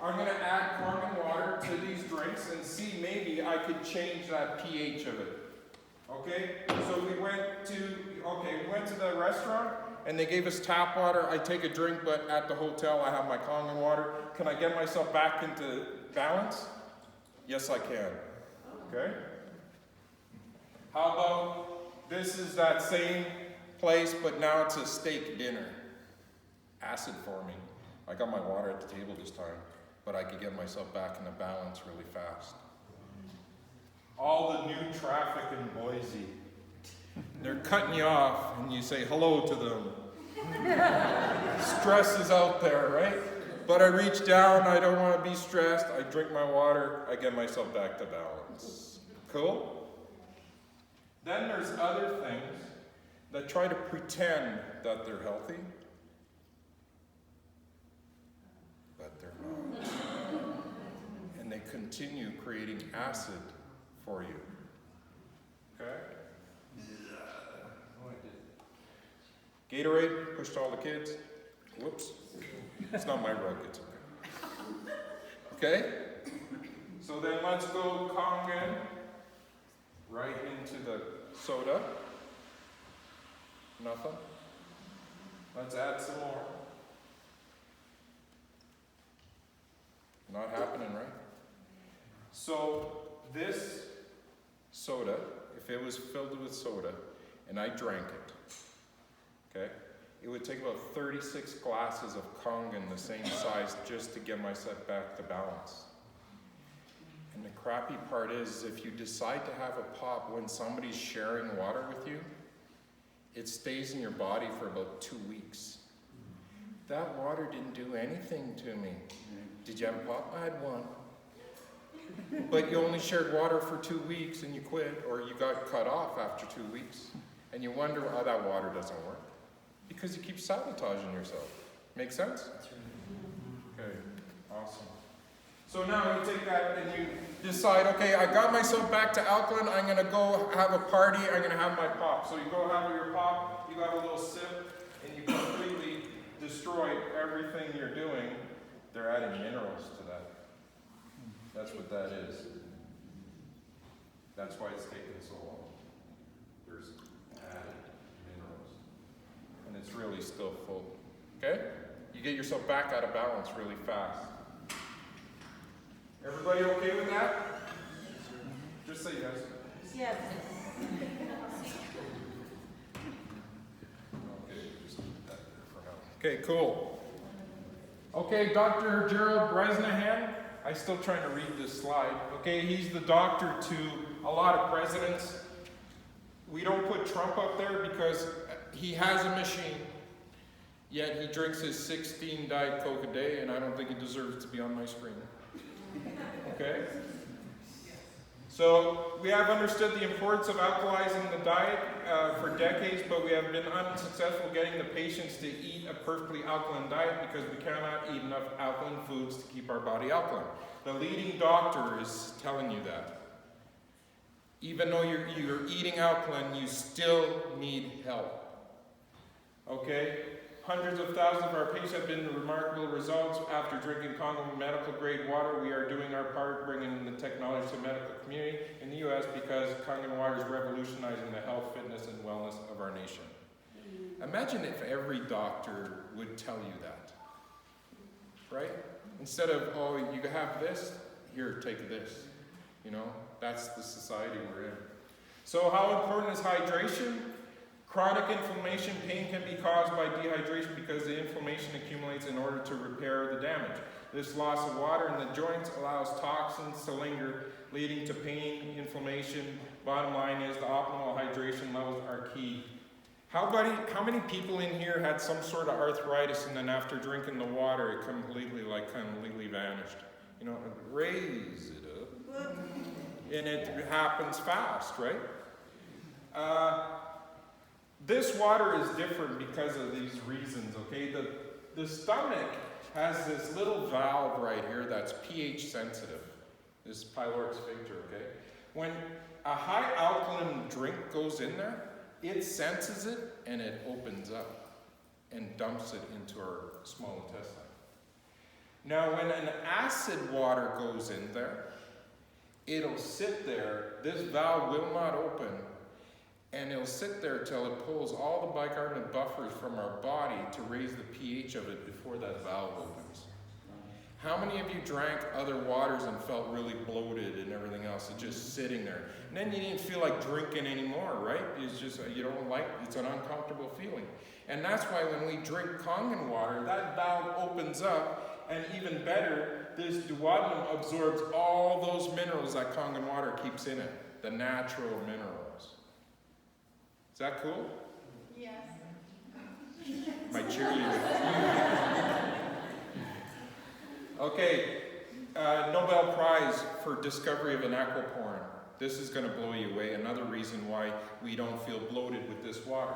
I'm going to add Kangen water to these drinks and see maybe I could change that pH of it. Okay? So we went to the restaurant and they gave us tap water. I take a drink, but at the hotel I have my Kangen water. Can I get myself back into balance? Yes, I can. Okay? How about this is that same place, but now it's a steak dinner. Acid forming. I got my water at the table this time, but I could get myself back into balance really fast. All the new traffic in Boise. They're cutting you off and you say hello to them. Stress is out there, right? But I reach down, I don't want to be stressed, I drink my water, I get myself back to balance. Cool? Then there's other things that try to pretend that they're healthy, but they're not. And they continue creating acid for you. Okay? Gatorade, pushed all the kids. Whoops. It's not my rug, it's okay. Okay? So then let's go Kangen right into the soda. Nothing. Let's add some more. Not happening, right? So this soda, if it was filled with soda and I drank it, okay, it would take about 36 glasses of Kangen the same size just to get myself back to balance. And the crappy part is, if you decide to have a pop when somebody's sharing water with you, it stays in your body for about 2 weeks. That water didn't do anything to me. Did you have a pop? I had one. But you only shared water for 2 weeks and you quit, or you got cut off after 2 weeks. And you wonder why that water doesn't work. Because you keep sabotaging yourself. Make sense? Okay, awesome. So now you take that and you decide, okay, I got myself back to alkaline, I'm gonna go have a party, I'm gonna have my pop. So you go have your pop, you got a little sip, and you completely destroy everything you're doing. They're adding minerals to that. That's what that is. That's why it's taking so long. There's added minerals. And it's really still full. Okay? You get yourself back out of balance really fast. Everybody okay with that? Just say yes. Yes. Okay, just leave that there for now. Okay, cool. Okay, Dr. Gerald Bresnahan. I'm still trying to read this slide. Okay, he's the doctor to a lot of presidents. We don't put Trump up there because he has a machine, yet he drinks his 16 Diet Coke a day, and I don't think he deserves to be on my screen. Okay? So we have understood the importance of alkalizing the diet for decades, but we have been unsuccessful getting the patients to eat a perfectly alkaline diet because we cannot eat enough alkaline foods to keep our body alkaline. The leading doctor is telling you that. Even though you're eating alkaline, you still need help. Okay? Hundreds of thousands of our patients have been remarkable results after drinking Kangen medical grade water. We are doing our part bringing the technology to the medical community in the U.S. because Kangen water is revolutionizing the health, fitness, and wellness of our nation. Imagine if every doctor would tell you that, right? Instead of, oh, you have this, here, take this. You know, that's the society we're in. So how important is hydration? Chronic inflammation, pain can be caused by dehydration because the inflammation accumulates in order to repair the damage. This loss of water in the joints allows toxins to linger, leading to pain, inflammation. Bottom line is the optimal hydration levels are key. How many people in here had some sort of arthritis and then after drinking the water it completely vanished? You know, raise it up. And it happens fast, right? This water is different because of these reasons, okay? The stomach has this little valve right here that's pH sensitive. This pyloric sphincter, okay? When a high alkaline drink goes in there, it senses it and it opens up and dumps it into our small intestine. Now, when an acid water goes in there, it'll sit there. This valve will not open, and it'll sit there till it pulls all the bicarbonate buffers from our body to raise the pH of it before that valve opens. How many of you drank other waters and felt really bloated and everything else? It's just sitting there. And then you didn't feel like drinking anymore, right? It's just, you don't like, it's an uncomfortable feeling. And that's why when we drink Kangen water, that valve opens up, and even better, this duodenum absorbs all those minerals that Kangen water keeps in it, the natural minerals. Is that cool? Yes. My cheerleader. Okay, Nobel Prize for discovery of an aquaporin. This is going to blow you away. Another reason why we don't feel bloated with this water.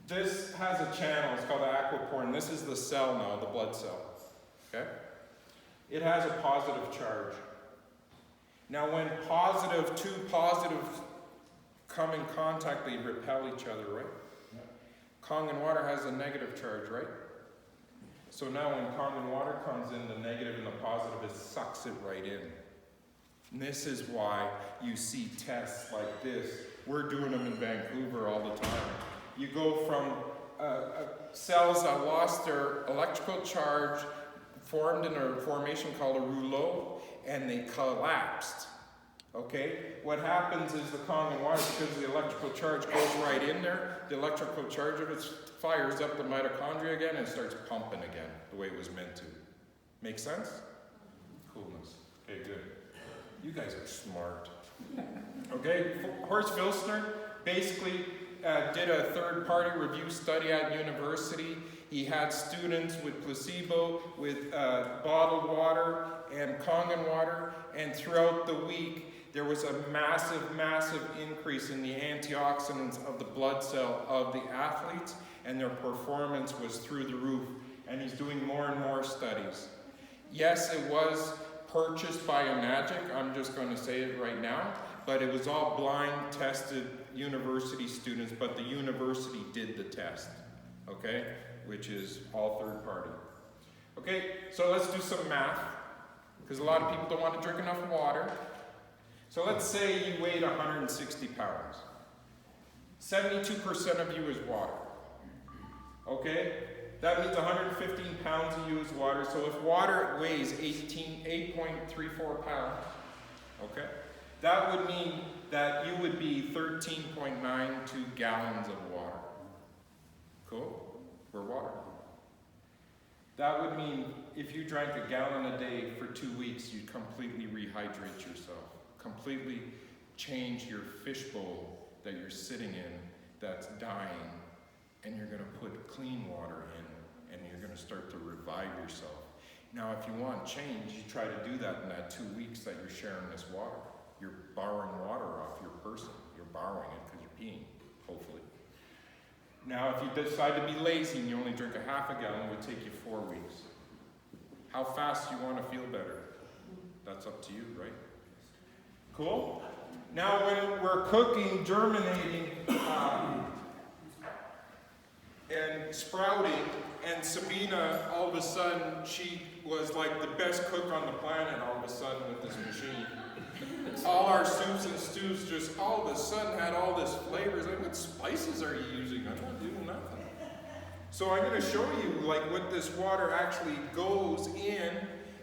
This has a channel. It's called the aquaporin. This is the cell now, the blood cell. Okay? It has a positive charge. Now, when two positives come in contact, they repel each other, right? Kangen water has a negative charge, right? So now when Kangen water comes in, the negative and the positive, it sucks it right in. And this is why you see tests like this. We're doing them in Vancouver all the time. You go from cells that lost their electrical charge, formed in a formation called a rouleau, and they collapsed. Okay? What happens is the Kangen water, because the electrical charge goes right in there, the electrical charge of it fires up the mitochondria again and starts pumping again the way it was meant to. Make sense? Coolness. Okay, good. You guys are smart. Okay, Horst Vilsner basically did a third-party review study at university. He had students with placebo, with bottled water and Kangen water, and throughout the week there was a massive increase in the antioxidants of the blood cell of the athletes, and their performance was through the roof. And he's doing more and more studies. Yes, it was purchased by Enagic, I'm just going to say it right now, but it was all blind tested university students, but the university did the test, okay, which is all third party. Okay, so let's do some math, because a lot of people don't want to drink enough water. So let's say you weighed 160 pounds. 72% of you is water. Okay? That means 115 pounds of you is water. So if water weighs 8.34 pounds, okay, that would mean that you would be 13.92 gallons of water. Cool? For water. That would mean if you drank a gallon a day for 2 weeks, you'd completely rehydrate yourself. Completely change your fishbowl that you're sitting in that's dying, and you're going to put clean water in, and you're going to start to revive yourself. Now, if you want change, you try to do that in that 2 weeks that you're sharing this water. You're borrowing water off your person. You're borrowing it because you're peeing, hopefully. Now, if you decide to be lazy and you only drink a half a gallon, it would take you 4 weeks. How fast you want to feel better? That's up to you, right? Cool? Now, when we're cooking, germinating, and sprouting, and Sabina, all of a sudden, she was like the best cook on the planet all of a sudden with this machine. All our soups and stews just all of a sudden had all this flavors. Like, what spices are you using? I'm not doing nothing. So I'm going to show you like what this water actually goes in,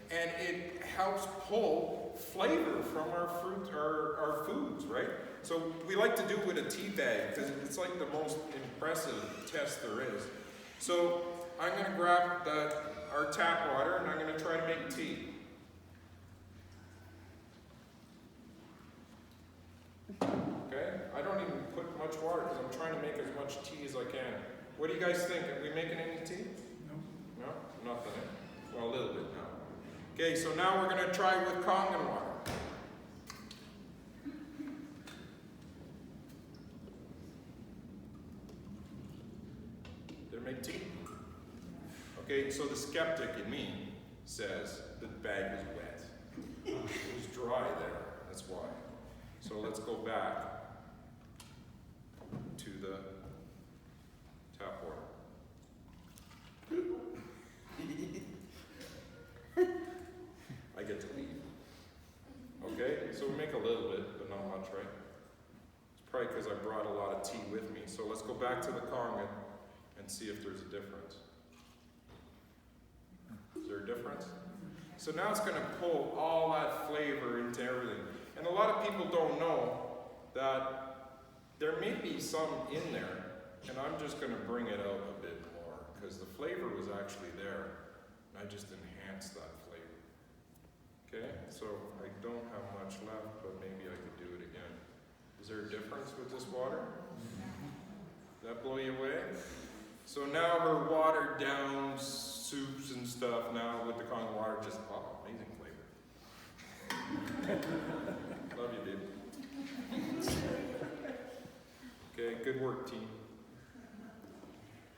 and it helps pull flavor from our fruit, our foods, right? So we like to do it with a tea bag because it's like the most impressive test there is. So I'm going to grab our tap water and I'm going to try to make tea. Okay, I don't even put much water because I'm trying to make as much tea as I can. What do you guys think? Are we making any tea? No? No? Nothing. Eh? Well, a little bit now. Okay, so now we're going to try with Kangen water. Did it make tea? Okay, so the skeptic in me says the bag was wet. It was dry there, that's why. So let's go back to the tap water. I get to leave. Okay, so we make a little bit, but not much, right? It's probably because I brought a lot of tea with me. So let's go back to the Kangen and see if there's a difference. Is there a difference? So now it's going to pull all that flavor into everything. And a lot of people don't know that there may be some in there, and I'm just going to bring it out a bit more because the flavor was actually there. I just enhanced that flavor. Okay, so I don't have much left, but maybe I could do it again. Is there a difference with this water? Does that blow you away? So now her watered down soups and stuff, now with the Kangen water, just, amazing flavor. Love you, baby. Okay, good work, team.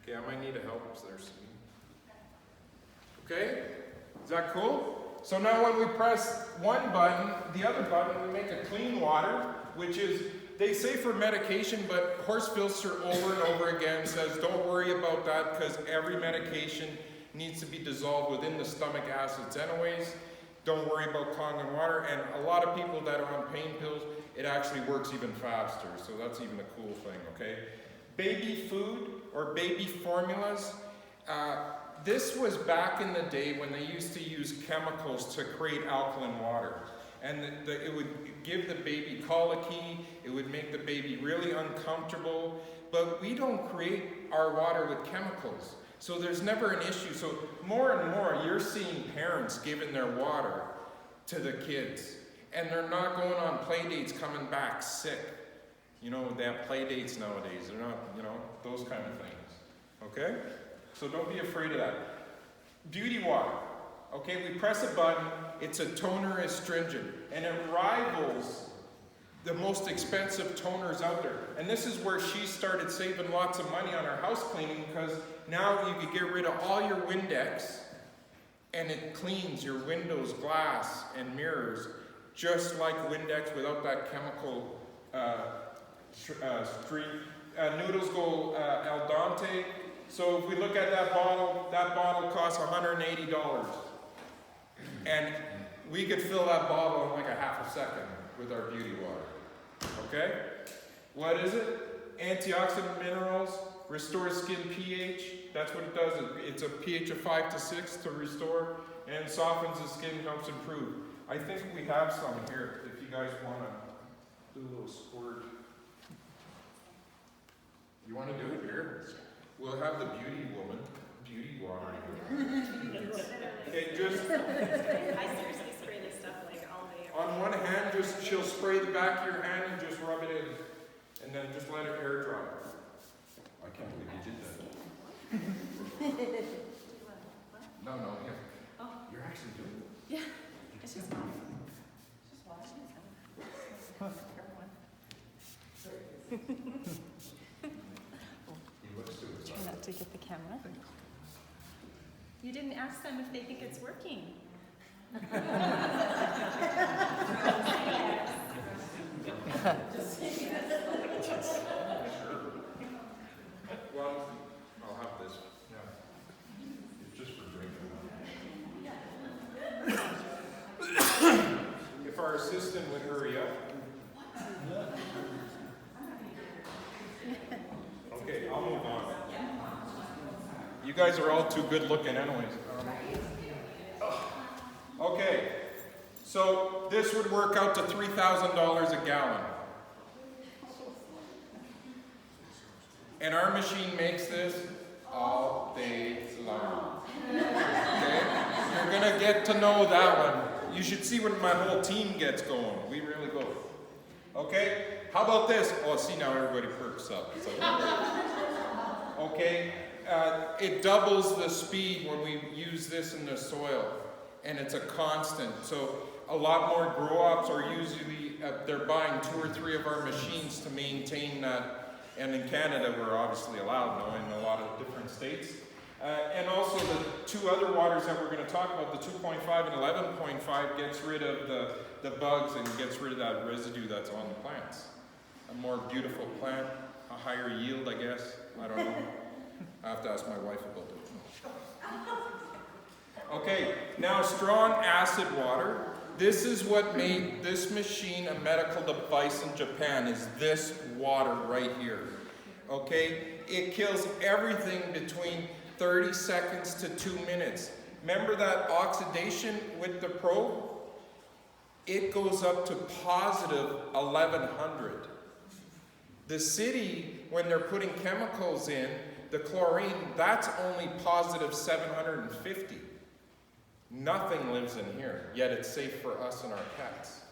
Okay, I might need a help there soon. Okay, is that cool? So now when we press one button, the other button, we make a clean water, which is, they say for medication, but Horse Filter over and over again says don't worry about that because every medication needs to be dissolved within the stomach acids anyways. Don't worry about Kangen water. And a lot of people that are on pain pills, it actually works even faster. So that's even a cool thing, okay? Baby food or baby formulas. This was back in the day when they used to use chemicals to create alkaline water. And it would give the baby colicky, it would make the baby really uncomfortable, but we don't create our water with chemicals. So there's never an issue. So more and more you're seeing parents giving their water to the kids. And they're not going on play dates coming back sick. You know, they have play dates nowadays. They're not, you know, those kind of things. Okay? So don't be afraid of that. Beauty water. Okay, we press a button, it's a toner astringent, and it rivals the most expensive toners out there. And this is where she started saving lots of money on her house cleaning because now you could get rid of all your Windex and it cleans your windows, glass, and mirrors just like Windex without that chemical streak. Noodles go al dente. So if we look at that bottle costs $180. And we could fill that bottle in like a half a second with our beauty water. Okay? What is it? Antioxidant minerals, restores skin pH. That's what it does. It's a pH of 5 to 6 to restore and softens the skin, helps improve. I think we have some here if you guys want to do a little squirt. You want to do it here? We'll have the beauty water here. Okay, just I seriously spray this stuff like all day. on one hand, just she'll spray the back of your hand and just rub it in, and then just let it air dry. I can't believe you did that. No, here. Oh. You're actually doing it. Yeah, it's just fun. Just watch He looks to his Try not to get the camera. You didn't ask them if they think it's working. Well, I'll have this. Yeah. It's just for drinking. If our assistant would hurry up. Okay, I'll move on. You guys are all too good looking anyways. Okay, so this would work out to $3,000 a gallon. And our machine makes this all day long. Okay? You're gonna get to know that one. You should see when my whole team gets going. We really go. Okay? how about this? Oh, see, now everybody perks up. It's like, okay, it doubles the speed when we use this in the soil, and it's a constant. So a lot more grow-ops are usually, they're buying 2 or 3 of our machines to maintain that. And in Canada, we're obviously allowed, no, in a lot of different states. And also the 2 other waters that we're going to talk about, the 2.5 and 11.5, gets rid of the bugs and gets rid of that residue that's on the plants. A more beautiful plant, a higher yield, I guess. I don't know. I have to ask my wife about it. Okay, now strong acid water. This is what made this machine a medical device in Japan, is this water right here. Okay, it kills everything between 30 seconds to 2 minutes. Remember that oxidation with the probe? It goes up to positive 1100. The city, when they're putting chemicals in, the chlorine, that's only positive 750. Nothing lives in here, yet it's safe for us and our pets.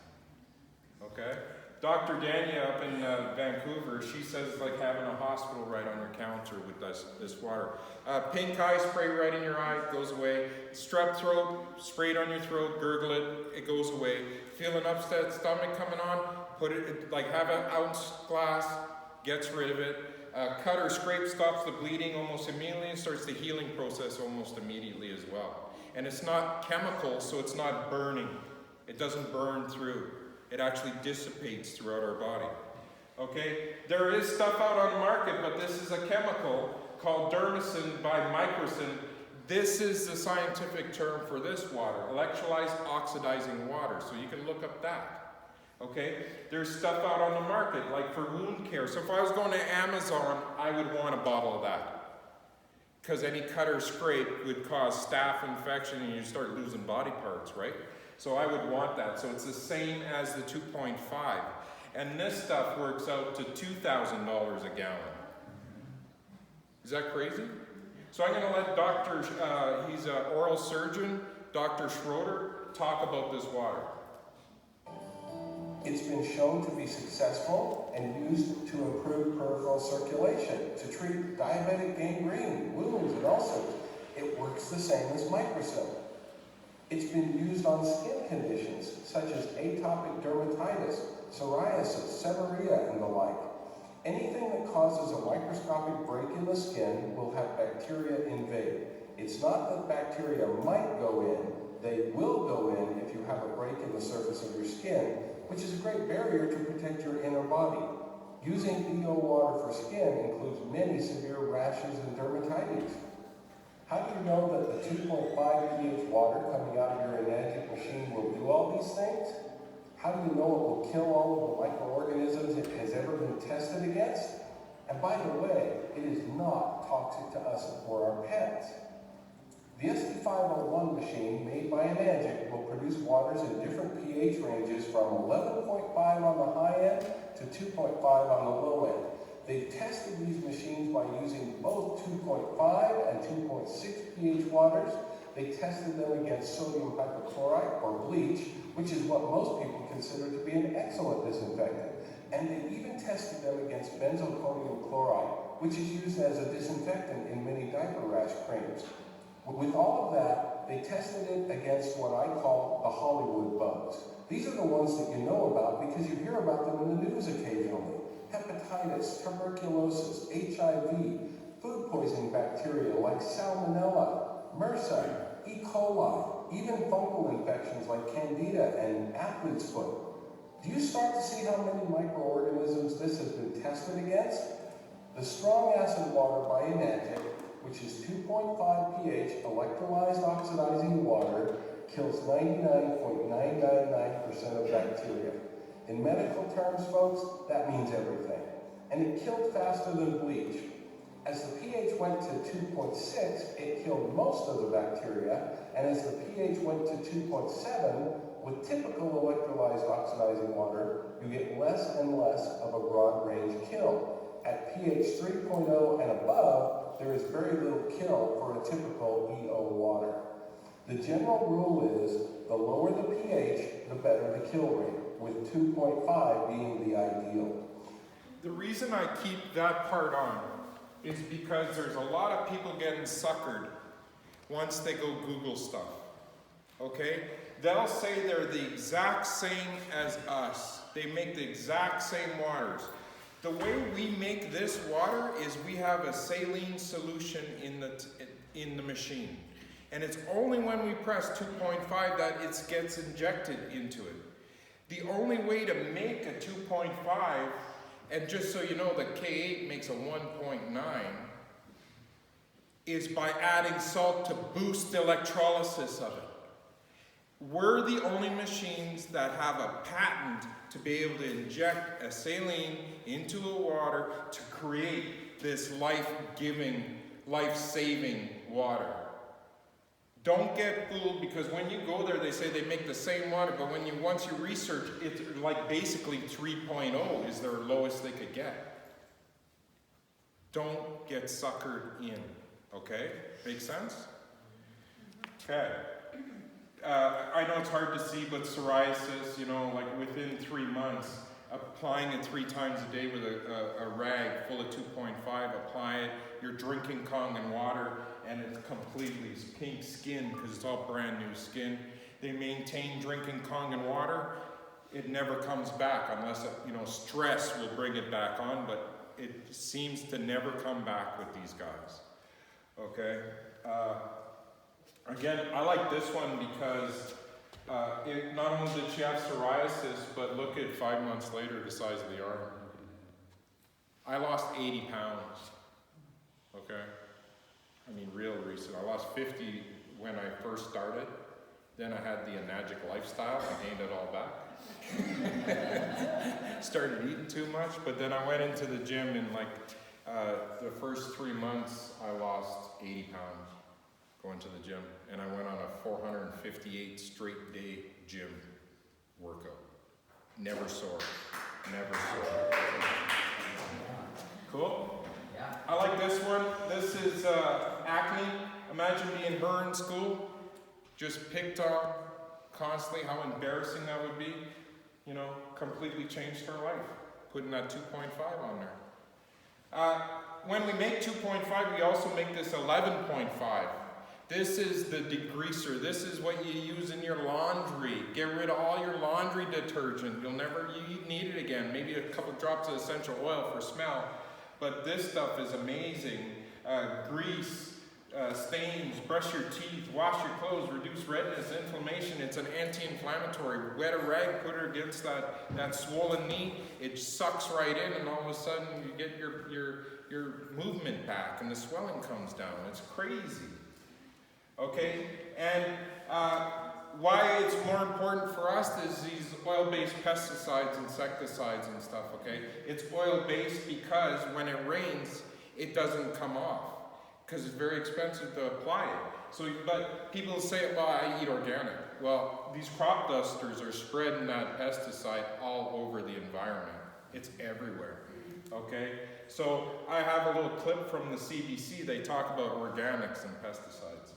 Okay? Dr. Dania up in Vancouver, she says it's like having a hospital right on your counter with this water. Pink eye spray right in your eye, it goes away. Strep throat, spray it on your throat, gurgle it, it goes away. Feel an upset stomach coming on, put it, like have an ounce glass, gets rid of it. Cut or scrape stops the bleeding almost immediately and starts the healing process almost immediately as well. And it's not chemical, so it's not burning. It doesn't burn through. It actually dissipates throughout our body. Okay? There is stuff out on the market, but this is a chemical called dermacin by microcin. This is the scientific term for this water, electrolyzed oxidizing water. So you can look up that. Okay? There's stuff out on the market, like for wound care. So if I was going to Amazon, I would want a bottle of that. Because any cut or scrape would cause staph infection and you start losing body parts, right? So I would want that. So it's the same as the 2.5. And this stuff works out to $2,000 a gallon. Is that crazy? So I'm going to let he's an oral surgeon, Dr. Schroeder, talk about this water. It's been shown to be successful and used to improve peripheral circulation, to treat diabetic gangrene, wounds, and ulcers. It works the same as microcin. It's been used on skin conditions such as atopic dermatitis, psoriasis, seborrhea, and the like. Anything that causes a microscopic break in the skin will have bacteria invade. It's not that bacteria might go in, they will go in if you have a break in the surface of your skin, which is a great barrier to protect your inner body. Using EO water for skin includes many severe rashes and dermatitis. How do you know that the 2.5 pH water coming out of your Enagic machine will do all these things? How do you know it will kill all of the microorganisms it has ever been tested against? And by the way, it is not toxic to us or our pets. The SD501 machine made by Enagic will produce waters in different pH ranges from 11.5 on the high end to 2.5 on the low end. They've tested these machines by using both 2.5 and 2.6 pH waters. They tested them against sodium hypochlorite or bleach, which is what most people consider to be an excellent disinfectant. And they even tested them against benzalkonium chloride, which is used as a disinfectant in many diaper rash creams. With all of that, they tested it against what I call the Hollywood bugs. These are the ones that you know about because you hear about them in the news occasionally. Hepatitis, tuberculosis, HIV, food poisoning bacteria like Salmonella, MRSA, E. coli, even fungal infections like Candida and athlete's foot. Do you start to see how many microorganisms this has been tested against? The strong acid water by Enagic, which is 2.5 pH electrolyzed oxidizing water, kills 99.999% of bacteria. In medical terms, folks, that means everything. And it killed faster than bleach. As the pH went to 2.6, it killed most of the bacteria, and as the pH went to 2.7, with typical electrolyzed oxidizing water, you get less and less of a broad range kill. At pH 3.0 and above, there is very little kill for a typical EO water. The general rule is, the lower the pH, the better the kill rate, with 2.5 being the ideal. The reason I keep that part on is because there's a lot of people getting suckered once they go Google stuff. Okay? They'll say they're the exact same as us. They make the exact same waters. The way we make this water is we have a saline solution in the machine. And it's only when we press 2.5 that it gets injected into it. The only way to make a 2.5, and just so you know, the K8 makes a 1.9, is by adding salt to boost the electrolysis of it. We're the only machines that have a patent to be able to inject a saline into the water to create this life-giving, life-saving water. Don't get fooled, because when you go there, they say they make the same water, but once you research, it's like basically 3.0 is their lowest they could get. Don't get suckered in, okay? Make sense? Okay. I know it's hard to see, but psoriasis, you know, like within 3 months, applying it 3 times a day with a rag full of 2.5, apply it, you're drinking Kangen water, and it's completely pink skin because it's all brand new skin. They maintain drinking Kangen water. It never comes back unless, stress will bring it back on, but it seems to never come back with these guys. Okay? Again, I like this one because not only did she have psoriasis, but look at 5 months later, the size of the arm. I lost 80 pounds. Okay? I mean, real recent. I lost 50 when I first started. Then I had the anagic lifestyle. I gained it all back. Started eating too much, but then I went into the gym and the first 3 months, I lost 80 pounds going to the gym. And I went on a 458 straight day gym workout. Never sore. Never sore. Cool? I like this one. This is acne. Imagine being her in school, just picked on constantly, how embarrassing that would be. Completely changed her life, putting that 2.5 on there. When we make 2.5, we also make this 11.5. This is the degreaser. This is what you use in your laundry. Get rid of all your laundry detergent. You'll never need it again. Maybe a couple drops of essential oil for smell. But this stuff is amazing. Grease, stains, brush your teeth, wash your clothes, reduce redness, inflammation. It's an anti-inflammatory. Wet a rag, put it against that swollen knee. It sucks right in, and all of a sudden you get your movement back, and the swelling comes down. It's crazy. Okay, and why it's more important for us is these oil-based pesticides, insecticides and stuff, okay? It's oil-based because when it rains, it doesn't come off because it's very expensive to apply it. But people say, well, I eat organic. Well, these crop dusters are spreading that pesticide all over the environment. It's everywhere, okay? So I have a little clip from the CBC. They talk about organics and pesticides.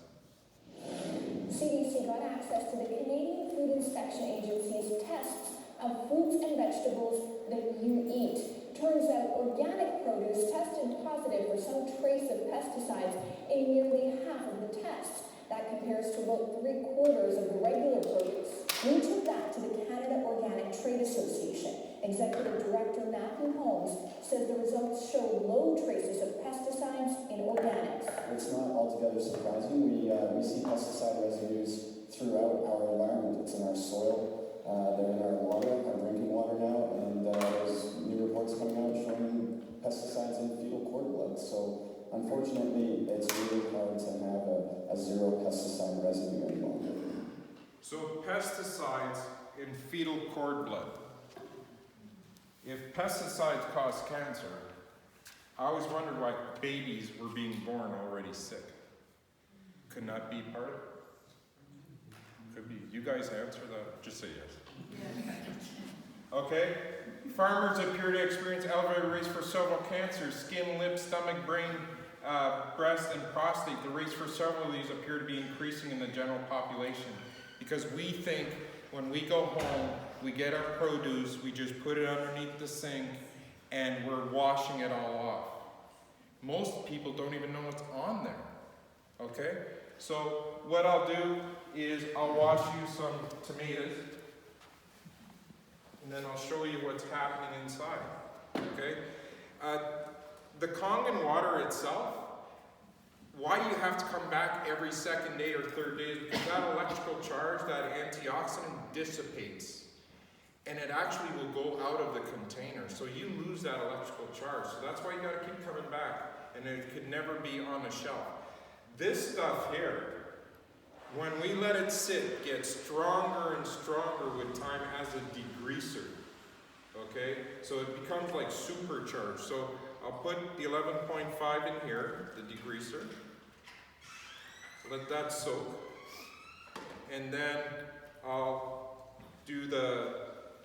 CDC got access to the Canadian Food Inspection Agency's tests of fruits and vegetables that you eat. Turns out organic produce tested positive for some trace of pesticides in nearly half of the tests. That compares to about 3/4 of the regular produce. We took that to the Canada Organic Trade Association. Executive Director Matthew Holmes says the results show low traces of pesticides in organics. It's not altogether surprising. We see pesticide residues throughout our environment. It's in our soil, they're in our water, our drinking water now, and there's new reports coming out showing pesticides in fetal cord blood. So unfortunately, it's really hard to have a zero pesticide residue any longer. So pesticides in fetal cord blood. If pesticides cause cancer, I always wondered why babies were being born already sick. Could not be part of it? Could be. You guys answer that. Just say yes. Okay. Farmers appear to experience elevated rates for several cancers: skin, lip, stomach, brain, breast, and prostate. The rates for several of these appear to be increasing in the general population because we think when we go home, we get our produce, we just put it underneath the sink, and we're washing it all off. Most people don't even know what's on there, okay? So what I'll do is I'll wash you some tomatoes, and then I'll show you what's happening inside, okay? The Kangen water itself, why you have to come back every second day or third day is because that electrical charge, that antioxidant dissipates, and it actually will go out of the container. So you lose that electrical charge. So that's why you gotta keep coming back, and it could never be on a shelf. This stuff here, when we let it sit, gets stronger and stronger with time as a degreaser. Okay, so it becomes like supercharged. So I'll put the 11.5 in here, the degreaser. Let that soak. And then I'll do the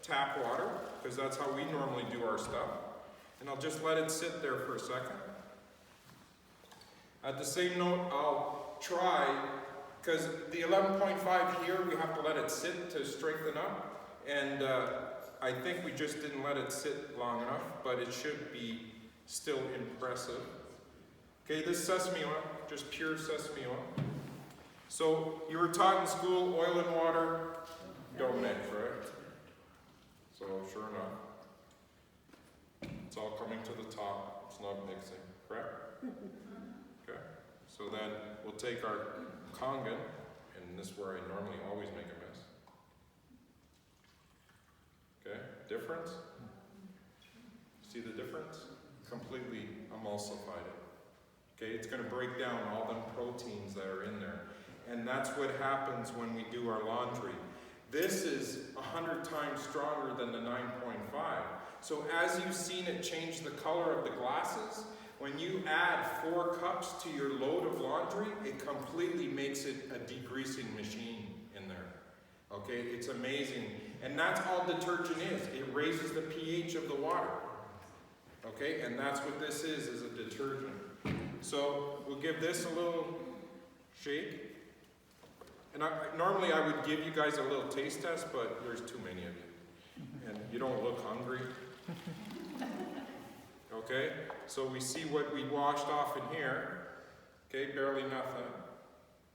tap water, because that's how we normally do our stuff. And I'll just let it sit there for a second. At the same note, I'll try, because the 11.5 here, we have to let it sit to strengthen up. And I think we just didn't let it sit long enough, but it should be still impressive. Okay, this sesame oil, just pure sesame oil. So you were taught in school, oil and water don't mix, right? So sure enough, it's all coming to the top. It's not mixing, correct? Okay, so then we'll take our Kangen, and this is where I normally always make a mess. Okay, difference? See the difference? Completely emulsified it. Okay, it's going to break down all them proteins that are in there. And that's what happens when we do our laundry. This is 100 times stronger than the 9.5. So as you've seen it change the color of the glasses, when you add 4 cups to your load of laundry, it completely makes it a degreasing machine in there. Okay, it's amazing. And that's all detergent is. It raises the pH of the water. Okay, and that's what this is a detergent. So we'll give this a little shake. And normally I would give you guys a little taste test, but there's too many of you. And you don't look hungry. Okay, so we see what we washed off in here. Okay, barely nothing.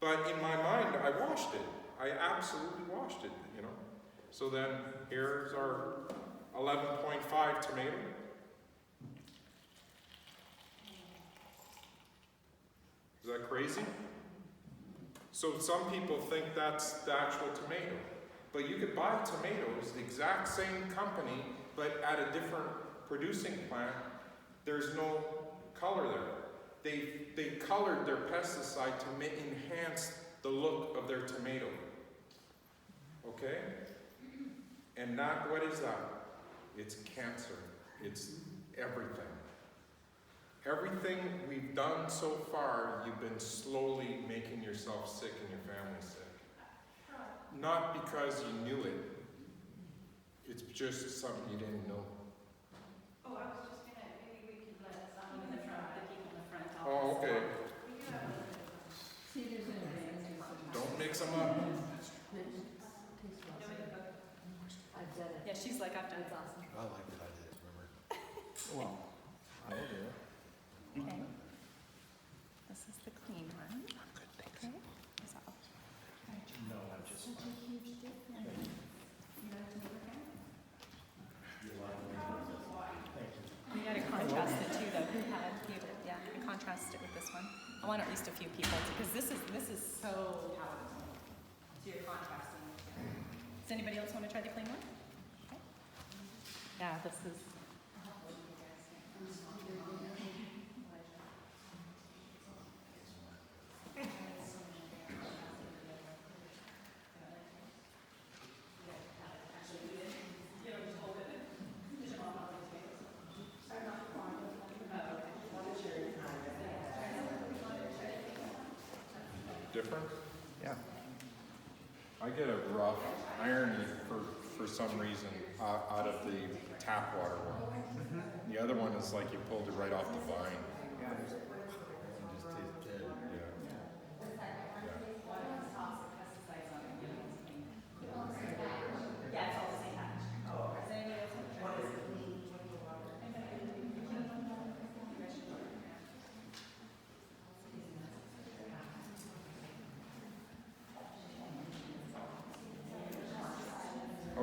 But in my mind, I washed it. I absolutely washed it, you know. So then here's our 11.5 tomato. Is that crazy? So some people think that's the actual tomato. But you could buy tomatoes, the exact same company, but at a different producing plant. There's no color there. They colored their pesticide to enhance the look of their tomato. Okay? And not, what is that? It's cancer. It's everything. Everything we've done so far, you've been slowly making yourself sick and your family sick. Not because you knew it. It's just something you didn't know. Oh, I was just gonna, maybe we could let someone in the front, the people in the front. Oh, okay. Don't mix them up. I've done it. Yeah, she's like, I've done it. Awesome. I like that I did it, remember? Well, I will do it. Okay. This is the clean one. Okay. Is that No, I'm just. such a huge difference? You like tomato again? We gotta contrast it too, though. Yeah, contrast it with this one. I want at least a few people because this is so palatable. So you're contrasting. Does anybody else want to try the clean one? Okay. Yeah, this is. Different? Yeah. I get a rough irony for some reason out of the tap water one. The other one is like you pulled it right off the vine. It just tastes dead.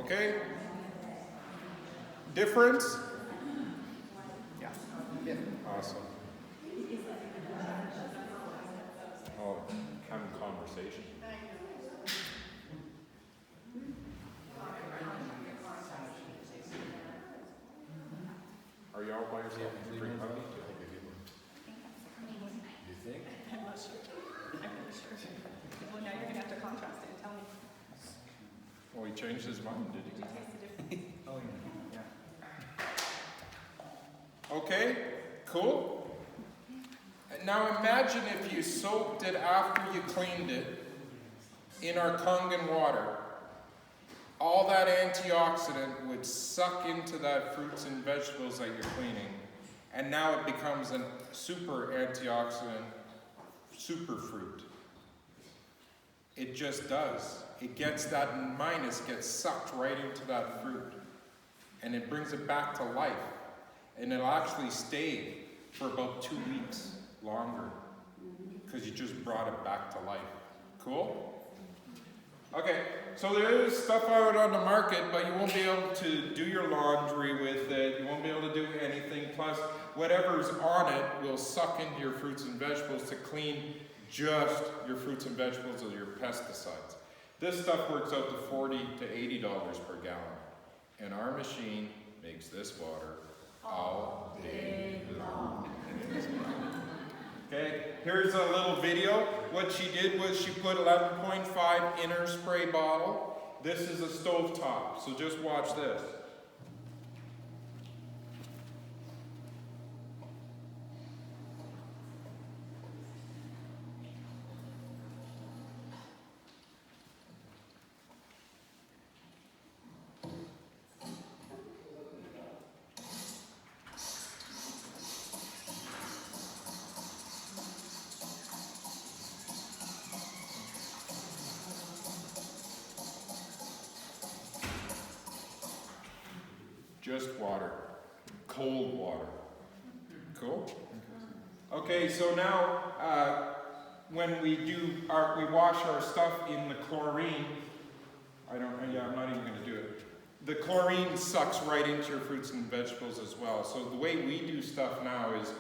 Okay? Difference? Yeah. Awesome. Oh, having conversation. Are you all by yourself? Drink coffee? You think? I'm not sure. I'm really sure. Well, now you're gonna have to contrast it and tell me. Well, he changed his mind, did Did you taste the difference? Oh, yeah. Okay, cool. Now imagine if you soaked it after you cleaned it in our Kangen water. All that antioxidant would suck into that fruits and vegetables that you're cleaning, and now it becomes a super antioxidant superfruit. It just does. It gets that minus gets sucked right into that fruit, and it brings it back to life, and it'll actually stay for about 2 weeks longer because you just brought it back to life. Cool? Okay, so there is stuff out on the market, but you won't be able to do your laundry with it. You won't be able to do anything. Plus, whatever's on it will suck into your fruits and vegetables to clean just your fruits and vegetables or your pesticides. This stuff works out to $40 to $80 per gallon. And our machine makes this water all day long. Okay, here's a little video. What she did was she put 11.5 in her spray bottle. This is a stovetop, so just watch this. Just water, cold water. Cool? Okay, so now when we wash our stuff in the chlorine, I'm not even going to do it. The chlorine sucks right into your fruits and vegetables as well. So the way we do stuff now is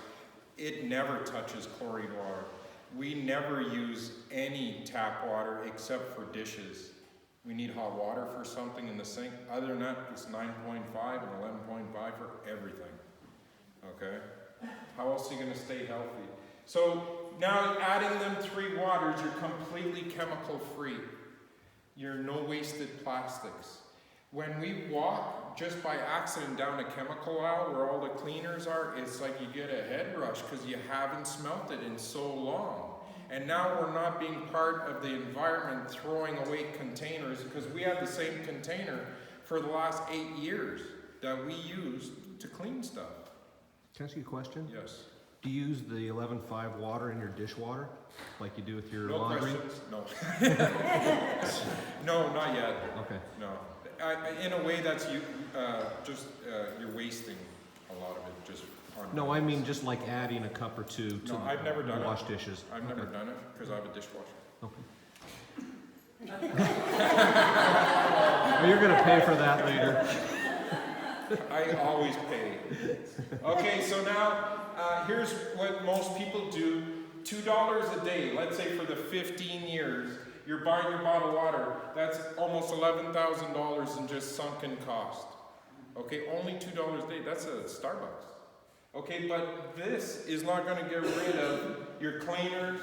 it never touches chlorine water. We never use any tap water except for dishes. We need hot water for something in the sink. Other than that, it's 9.5 and 11.5 for everything. Okay? How else are you going to stay healthy? So now adding them 3 waters, you're completely chemical free. You're no wasted plastics. When we walk just by accident down a chemical aisle where all the cleaners are, it's like you get a head rush because you haven't smelt it in so long. And now we're not being part of the environment throwing away containers because we have the same container for the last 8 years that we used to clean stuff. Can I ask you a question? Yes. Do you use the 11.5 water in your dishwater like you do with your No laundry? questions? No. No, not yet. Okay. No. In a way, that's you're wasting a lot of it just on. No, I mean just like adding a cup or two to No, I've never done wash it. dishes. I've never done it because I have a dishwasher. Okay. Well, you're gonna pay for that later. I always pay. Okay, so now here's what most people do. $2 a day, let's say for the 15 years, you're buying your bottled water. That's almost $11,000 in just sunken cost. Okay, only $2 a day. That's a Starbucks. Okay, but this is not going to get rid of your cleaners.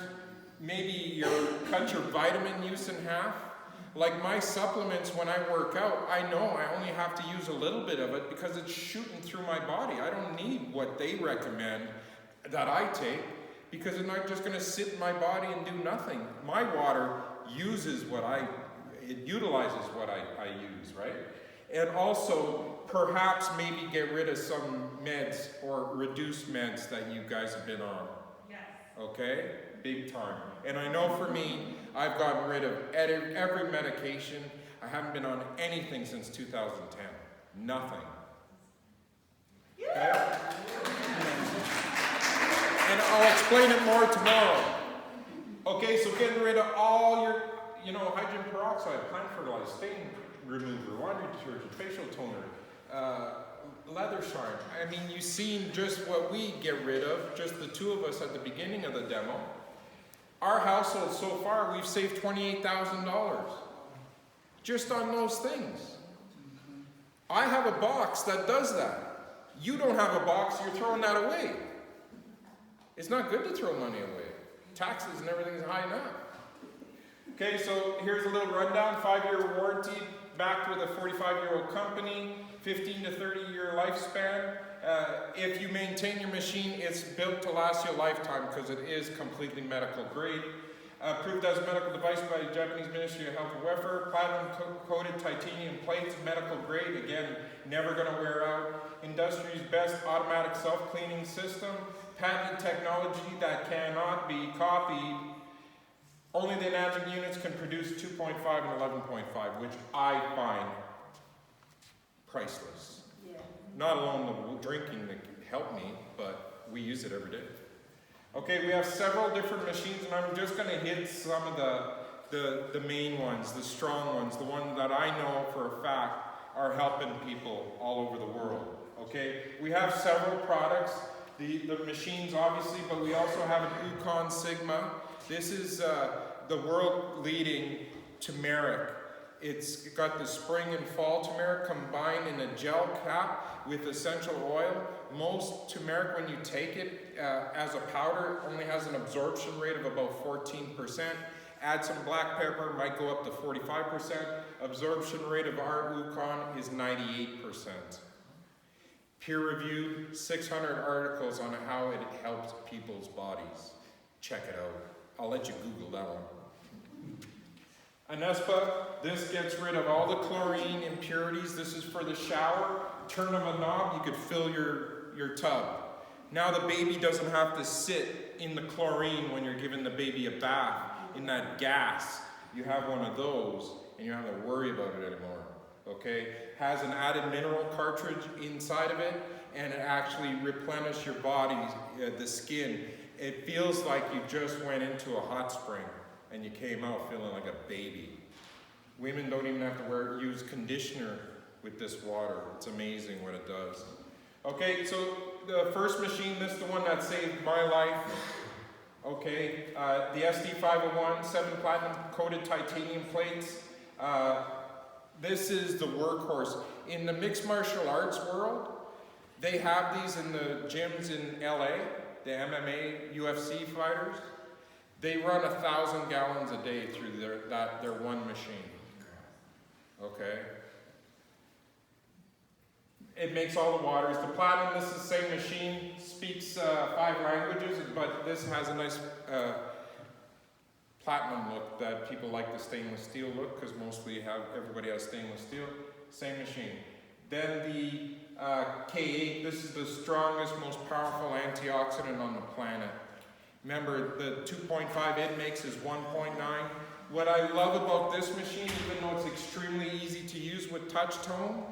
Maybe cut your vitamin use in half. Like my supplements, when I work out, I know I only have to use a little bit of it because it's shooting through my body. I don't need what they recommend that I take because it's not just going to sit in my body and do nothing. My water utilizes what I use, right? And also, perhaps maybe get rid of some meds or reduced meds that you guys have been on. Yes. Okay? Big time. And I know for me, I've gotten rid of every medication. I haven't been on anything since 2010. Nothing. Okay? And I'll explain it more tomorrow. Okay, so getting rid of all your, hydrogen peroxide, plant fertilizer, staying remover, laundry detergent, facial toner, leather shine. I mean, you've seen just what we get rid of, just the two of us at the beginning of the demo. Our household so far, we've saved $28,000 just on those things. I have a box that does that. You don't have a box, you're throwing that away. It's not good to throw money away. Taxes and everything is high enough. Okay, so here's a little rundown. 5-year warranty, backed with a 45-year-old company, 15 to 30-year lifespan. If you maintain your machine, it's built to last you a lifetime because it is completely medical grade. Approved as a medical device by the Japanese Ministry of Health and Welfare. Platinum-coated titanium plates, medical grade. Again, never going to wear out. Industry's best automatic self-cleaning system. Patented technology that cannot be copied. Only the Kangen units can produce 2.5 and 11.5, which I find priceless. Yeah. Not alone the drinking that helped me, but we use it every day. Okay, we have several different machines, and I'm just going to hit some of the main ones, the strong ones, the ones that I know for a fact are helping people all over the world. Okay, we have several products, the machines obviously, but we also have an Ukon Sigma. This is the world-leading turmeric. It's got the spring and fall turmeric combined in a gel cap with essential oil. Most turmeric, when you take it as a powder, only has an absorption rate of about 14%. Add some black pepper, might go up to 45%. Absorption rate of our Ukon is 98%. Peer-reviewed, 600 articles on how it helps people's bodies. Check it out. I'll let you Google that one. Anespa, this gets rid of all the chlorine impurities. This is for the shower. Turn of a knob, you could fill your tub. Now the baby doesn't have to sit in the chlorine when you're giving the baby a bath in that gas. You have one of those and you don't have to worry about it anymore. Okay? Has an added mineral cartridge inside of it, and it actually replenishes your body, the skin. It feels like you just went into a hot spring and you came out feeling like a baby. Women don't even have to use conditioner with this water. It's amazing what it does. Okay, so the first machine, this is the one that saved my life. Okay, the SD501, 7 platinum coated titanium plates. This is the workhorse. In the mixed martial arts world, they have these in the gyms in LA, the MMA, UFC fighters. They run 1,000 gallons a day through their one machine. Okay? It makes all the waters. The platinum, this is the same machine, speaks 5 languages, but this has a nice platinum look that people like the stainless steel look, because mostly everybody has stainless steel. Same machine. Then the K8, this is the strongest, most powerful antioxidant on the planet. Remember, the 2.5 it makes is 1.9. What I love about this machine, even though it's extremely easy to use with touch tone,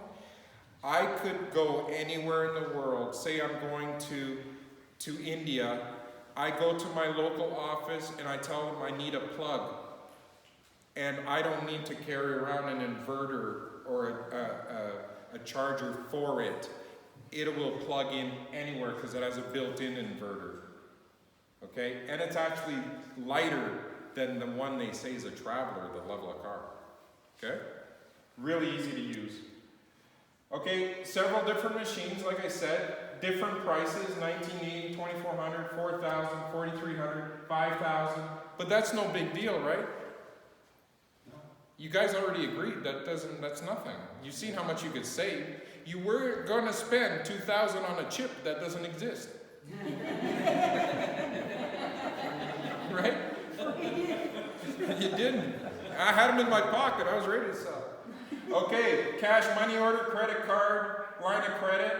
I could go anywhere in the world. Say I'm going to India. I go to my local office and I tell them I need a plug. And I don't need to carry around an inverter or a charger for it. It will plug in anywhere because it has a built-in inverter. Okay? And it's actually lighter than the one they say is a Traveler, the level of car. Okay? Really easy to use. Okay, several different machines, like I said, different prices, $1,980, $2,400, $4,000, $4,300, $5,000, but that's no big deal, right? You guys already agreed that's nothing. You've seen how much you could save. You were going to spend $2,000 on a chip that doesn't exist. Right? You didn't. I had them in my pocket. I was ready to sell. Okay, cash, money order, credit card, line of credit.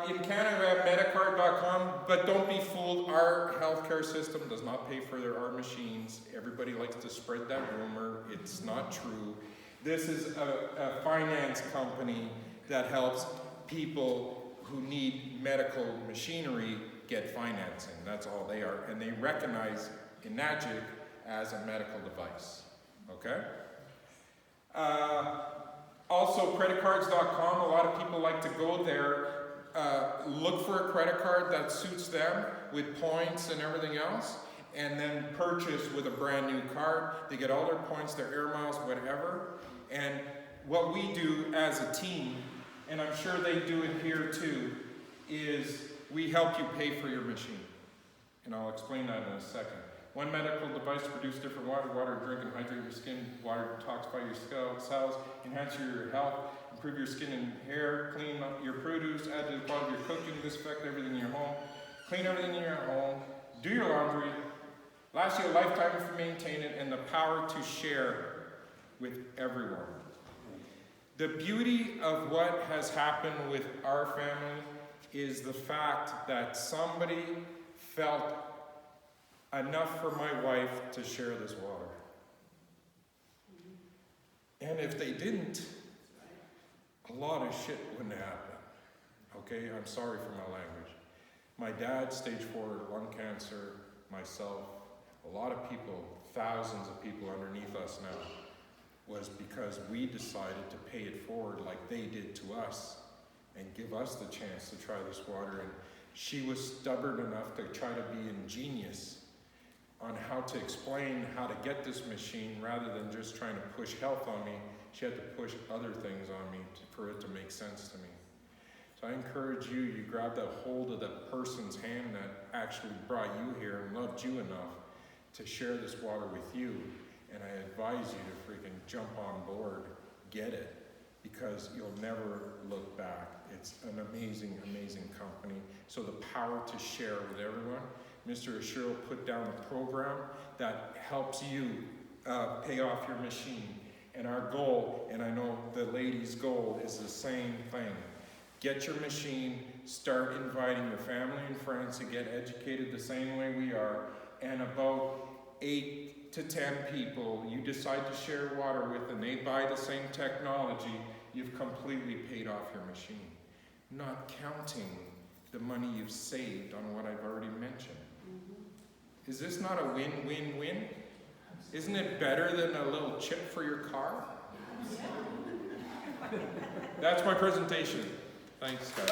In Canada, we have Medicard.com, but don't be fooled. Our healthcare system does not pay for our machines. Everybody likes to spread that rumor. It's not true. This is a finance company that helps people who need medical machinery get financing. That's all they are. And they recognize Enagic as a medical device. Okay? Also, creditcards.com, a lot of people like to go there, look for a credit card that suits them with points and everything else, and then purchase with a brand new card. They get all their points, their air miles, whatever. And what we do as a team, and I'm sure they do it here too, is we help you pay for your machine. And I'll explain that in a second. One medical device to produce different water to drink and hydrate your skin, water to detoxify your cells, enhance your health, improve your skin and hair, clean up your produce, add to the quality of your cooking, disinfect everything in your home, clean everything in your home, do your laundry, last you a lifetime if you maintain it, and the power to share with everyone. The beauty of what has happened with our family is the fact that somebody felt enough for my wife to share this water. And if they didn't, a lot of shit wouldn't happen. Okay, I'm sorry for my language. My dad, stage 4 lung cancer, myself, a lot of people, thousands of people underneath us now, was because we decided to pay it forward like they did to us and give us the chance to try this water. And she was stubborn enough to try to be ingenious on how to explain how to get this machine rather than just trying to push health on me. She had to push other things on me for it to make sense to me. So I encourage you, you grab that hold of that person's hand that actually brought you here and loved you enough to share this water with you. And I advise you to freaking jump on board, get it, because you'll never look back. It's an amazing, amazing company. So the power to share with everyone. Mr. Ashiro put down a program that helps you pay off your machine. And our goal, and I know the ladies' goal, is the same thing. Get your machine, start inviting your family and friends to get educated the same way we are, and about 8 to 10 people you decide to share water with and they buy the same technology, you've completely paid off your machine. Not counting the money you've saved on what I've already mentioned. Is this not a win-win-win? Isn't it better than a little chip for your car? That's my presentation. Thanks, guys.